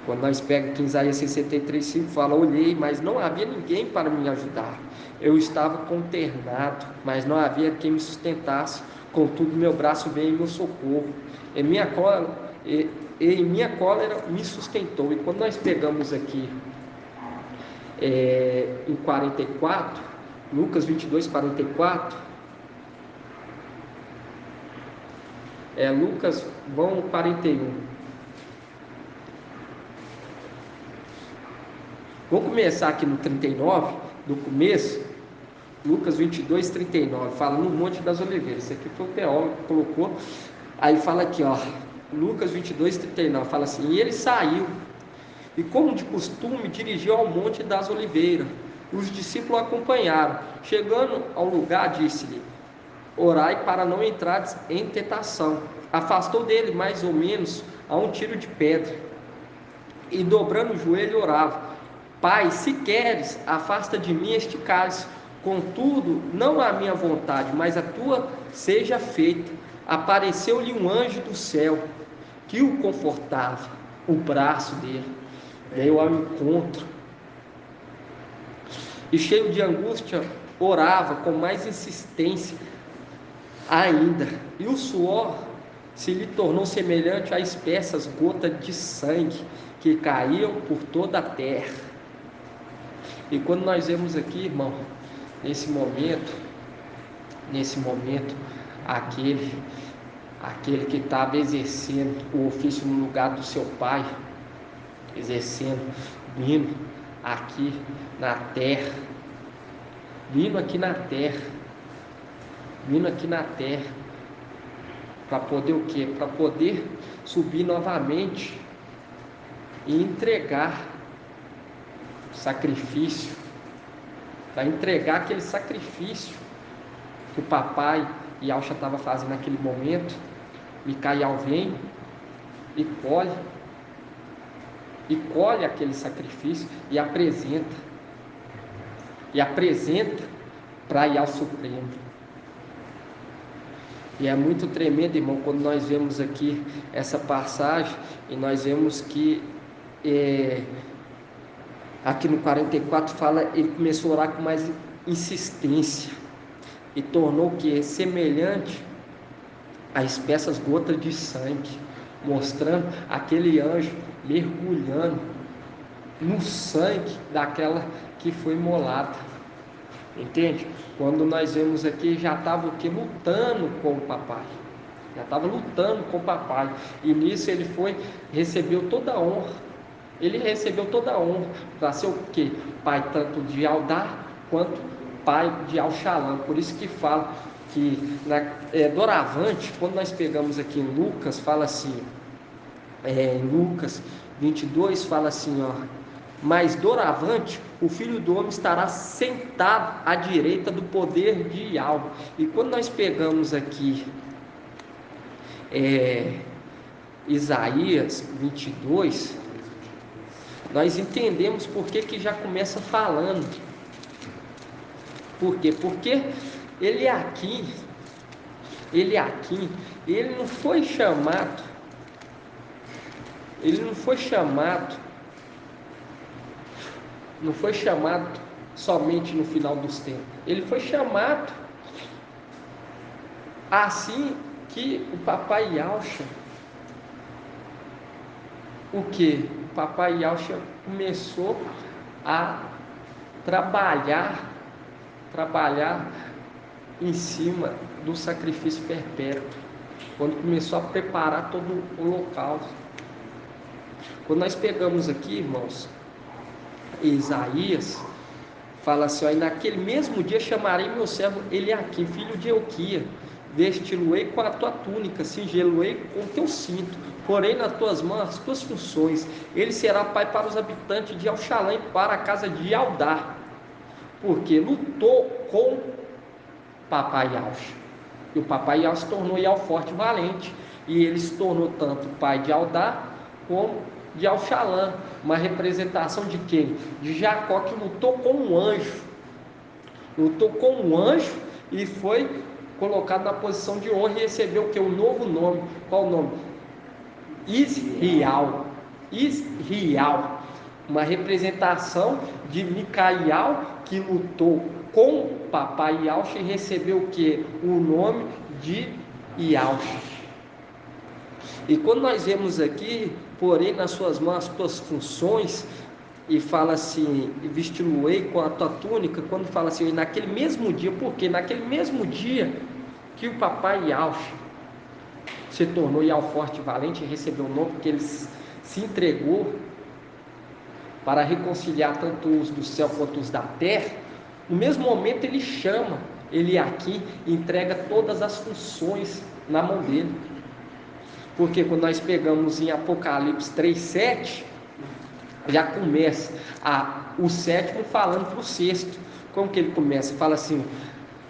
Quando nós pegamos aqui em Isaías 63:5, fala: olhei, mas não havia ninguém para me ajudar. Eu estava consternado, mas não havia quem me sustentasse. Contudo, meu braço veio em meu socorro. Em minha cólera me sustentou. E quando nós pegamos aqui em 44, Lucas 22:44, Lucas, vamos 41. Vou começar aqui no 39, do começo. Lucas 22:39, fala no Monte das Oliveiras. Isso aqui foi o teólogo que colocou. Aí fala aqui, ó, Lucas 22:39, fala assim: e ele saiu, e como de costume, dirigiu ao Monte das Oliveiras. Os discípulos o acompanharam. Chegando ao lugar, disse-lhe: orai para não entrar em tentação. Afastou dele mais ou menos a um tiro de pedra, e dobrando o joelho orava: Pai, se queres, afasta de mim este cálice, contudo, não a minha vontade, mas a tua seja feita. Apareceu-lhe um anjo do céu, que o confortava. O braço dele veio ao encontro, e cheio de angústia, orava com mais insistência ainda, e o suor se lhe tornou semelhante a espessas gotas de sangue que caíam por toda a terra. E quando nós vemos aqui, irmão, nesse momento, aquele que estava exercendo o ofício no lugar do seu pai, vindo aqui na terra, para poder o quê? Para poder subir novamente e entregar sacrifício, para entregar aquele sacrifício que o papai Yahshua estava fazendo naquele momento. Micael vem e colhe aquele sacrifício e apresenta para Yahweh Supremo. E é muito tremendo, irmão, quando nós vemos aqui essa passagem, e nós vemos que aqui no 44 fala, ele começou a orar com mais insistência, e tornou que semelhante a espessas gotas de sangue, mostrando aquele anjo mergulhando no sangue daquela que foi imolada. Entende? Quando nós vemos aqui, já estava lutando com o papai. E nisso ele recebeu toda a honra. Ele recebeu toda a honra para ser o quê? Pai tanto de Aldar quanto pai de Al-Shalom. Por isso que fala que doravante, quando nós pegamos aqui em Lucas, fala assim, em Lucas 22, fala assim, ó: mas doravante o Filho do Homem estará sentado à direita do poder de Yahweh. E quando nós pegamos aqui Isaías 22, nós entendemos por que já começa falando. Por quê? Porque ele não foi chamado somente no final dos tempos. Ele foi chamado assim que o papai Yahshua, o papai Yahshua começou a trabalhar em cima do sacrifício perpétuo, quando começou a preparar todo o holocausto. Quando nós pegamos aqui, irmãos, Isaías fala assim, ó: e naquele mesmo dia chamarei meu servo Eliaquim, filho de Euquia, vesti-lo-ei com a tua túnica, cingê-lo-ei com o teu cinto, porém nas tuas mãos as tuas funções. Ele será pai para os habitantes de Al-Shalom e para a casa de Aldar, porque lutou com papai Yahshua, e o papai Yahshua se tornou Yahweh forte e valente, e ele se tornou tanto pai de Aldar como de Al-Shalom, uma representação de quem? De Jacó, que lutou com um anjo, e foi colocado na posição de honra e recebeu o que? O novo nome. Qual o nome? Israel. Isrial, uma representação de Micael, que lutou com papai Yahshua e recebeu o que? O nome de Yahshua. E quando nós vemos aqui, porém nas suas mãos as tuas funções, e fala assim, vesti-lo-ei com a tua túnica, quando fala assim, naquele mesmo dia, porque naquele mesmo dia que o papai Yahshua se tornou Yahweh forte e valente e recebeu o nome, porque ele se entregou para reconciliar tanto os do céu quanto os da terra, no mesmo momento ele chama, ele aqui entrega todas as funções na mão dele. Porque quando nós pegamos em Apocalipse 3:7, já começa o sétimo falando para o sexto. Como que ele começa? Fala assim,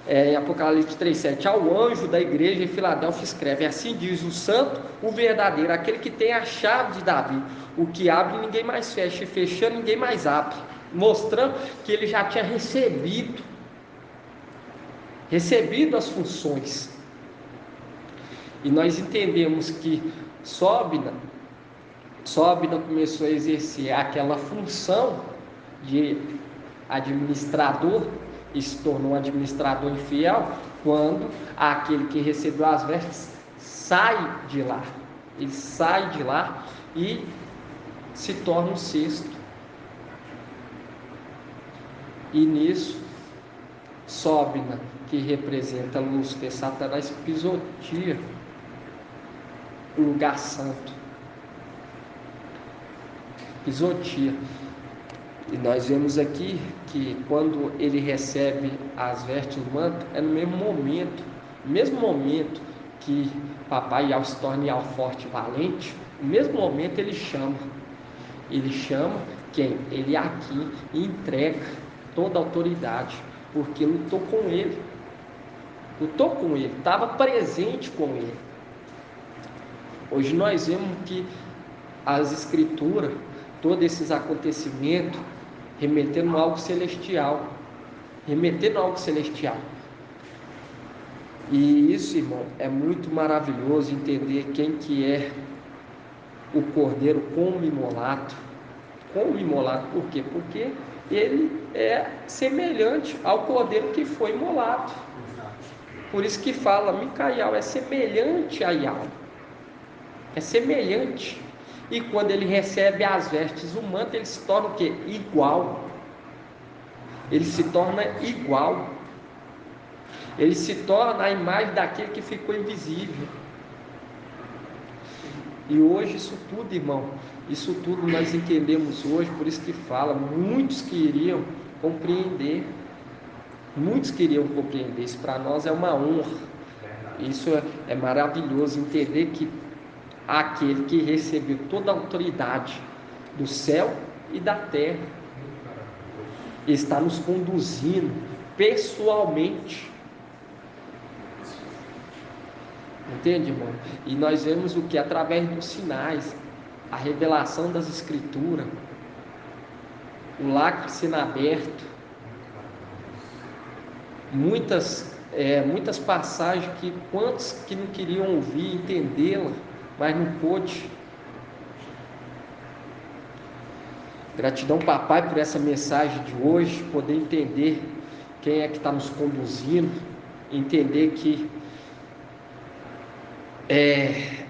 em Apocalipse 3:7, ao anjo da igreja em Filadélfia escreve, assim diz o santo, o verdadeiro, aquele que tem a chave de Davi, o que abre ninguém mais fecha, e fechando ninguém mais abre, mostrando que ele já tinha recebido as funções. E nós entendemos que Sobna começou a exercer aquela função de administrador e se tornou um administrador infiel quando aquele que recebeu as vestes sai de lá. Ele sai de lá e se torna um sexto. E nisso, Sobna, que representa Lúcifer, Satanás, pisoteia o lugar santo. Pisoteia. E nós vemos aqui que quando ele recebe as vestes do manto, é no mesmo momento que papai Yahweh se torna Yahweh forte e valente, no mesmo momento ele chama quem? Ele aqui entrega toda a autoridade, porque lutou com ele, estava presente com ele. Hoje nós vemos que as escrituras, todos esses acontecimentos, remetendo a algo celestial. E isso, irmão, é muito maravilhoso entender quem que é o cordeiro como imolado. Por quê? Porque ele é semelhante ao cordeiro que foi imolado. Por isso que fala, Micael é semelhante a Yahweh. É semelhante. E quando ele recebe as vestes, o manto, ele se torna o quê? Igual. Ele se torna igual. Ele se torna a imagem daquele que ficou invisível. E hoje isso tudo, irmão, isso tudo nós entendemos hoje, por isso que fala, muitos queriam compreender. Isso para nós é uma honra. Isso é maravilhoso, entender que aquele que recebeu toda a autoridade do céu e da terra está nos conduzindo pessoalmente. Entende, irmão? E nós vemos o que? Através dos sinais, a revelação das escrituras, o lacre sendo aberto, muitas passagens que quantos que não queriam ouvir, entendê-la, mas não pôde. Gratidão, papai, por essa mensagem de hoje, poder entender quem é que está nos conduzindo, entender que é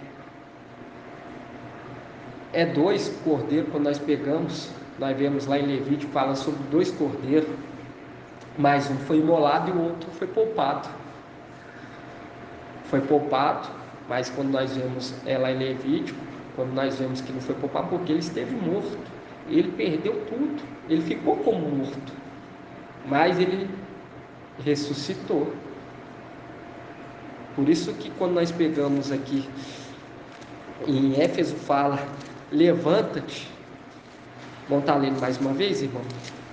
dois cordeiros. Quando nós pegamos, nós vemos lá em Levítico, fala sobre dois cordeiros, mas um foi imolado e o outro foi poupado. Mas quando nós vemos lá em Levítico, quando nós vemos que não foi poupado, porque ele esteve morto, ele perdeu tudo, ele ficou como morto, mas ele ressuscitou. Por isso que quando nós pegamos aqui em Éfeso, fala, levanta-te. Vamos estar lendo mais uma vez, irmão?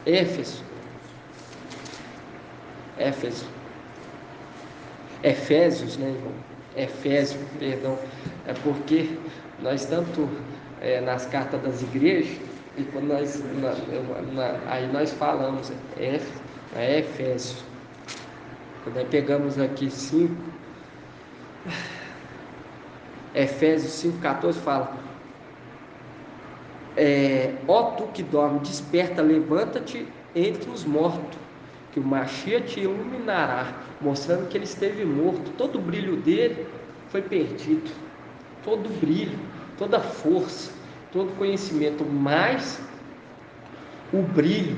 Efésios, né, irmão? Efésio, perdão. É porque nós tanto nas cartas das igrejas, e quando nós aí nós falamos Efésio. Quando nós pegamos aqui 5, Efésios 5,14 fala, Ó tu que dorme, desperta, levanta-te entre os mortos, que o Mashiach te iluminará, mostrando que ele esteve morto. Todo o brilho dele foi perdido, todo o brilho, toda a força, todo o conhecimento, mas o brilho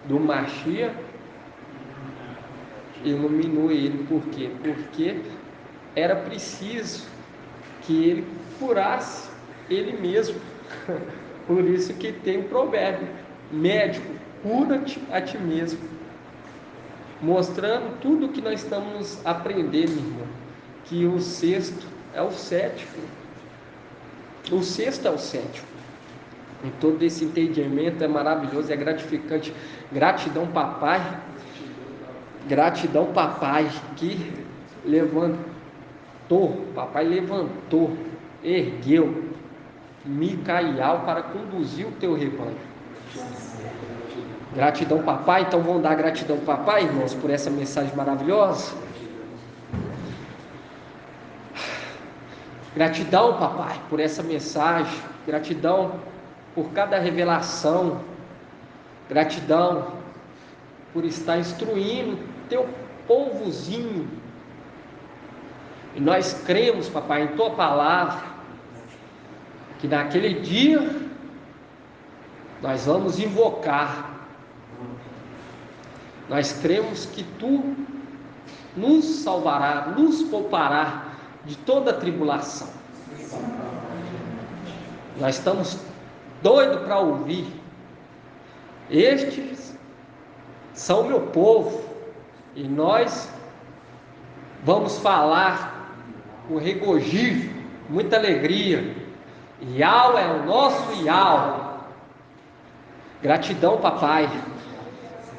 do Mashiach iluminou ele. Por quê? Porque era preciso que ele curasse ele mesmo. Por isso que tem um provérbio: médico, cura-te a ti mesmo. Mostrando tudo o que nós estamos aprendendo, irmão, que o sexto é o sétimo. O sexto é o sétimo. E todo esse entendimento é maravilhoso, é gratificante. Gratidão, papai. Gratidão, papai, que levantou, ergueu Micael para conduzir o teu rebanho. Gratidão, papai. Então vamos dar gratidão, papai, irmãos, por essa mensagem maravilhosa. Gratidão, papai, por essa mensagem. Gratidão por cada revelação. Gratidão por estar instruindo teu povozinho. E nós cremos, papai, em tua palavra, que naquele dia nós vamos invocar. Nós cremos que tu nos salvará, nos poupará de toda tribulação. Nós estamos doidos para ouvir. Estes são o meu povo, e nós vamos falar com regozijo, muita alegria. Yau é o nosso Yau. Gratidão, papai.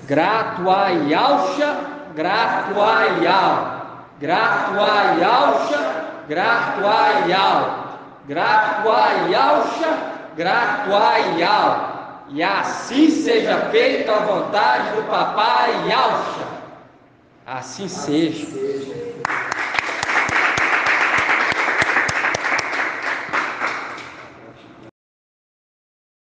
Grato a Yausha, grato a Yau. Grato a Yausha, grato a Yau. Grato a Yausha, grato a Yau. E assim seja feita a vontade do papai Yausha. Assim seja.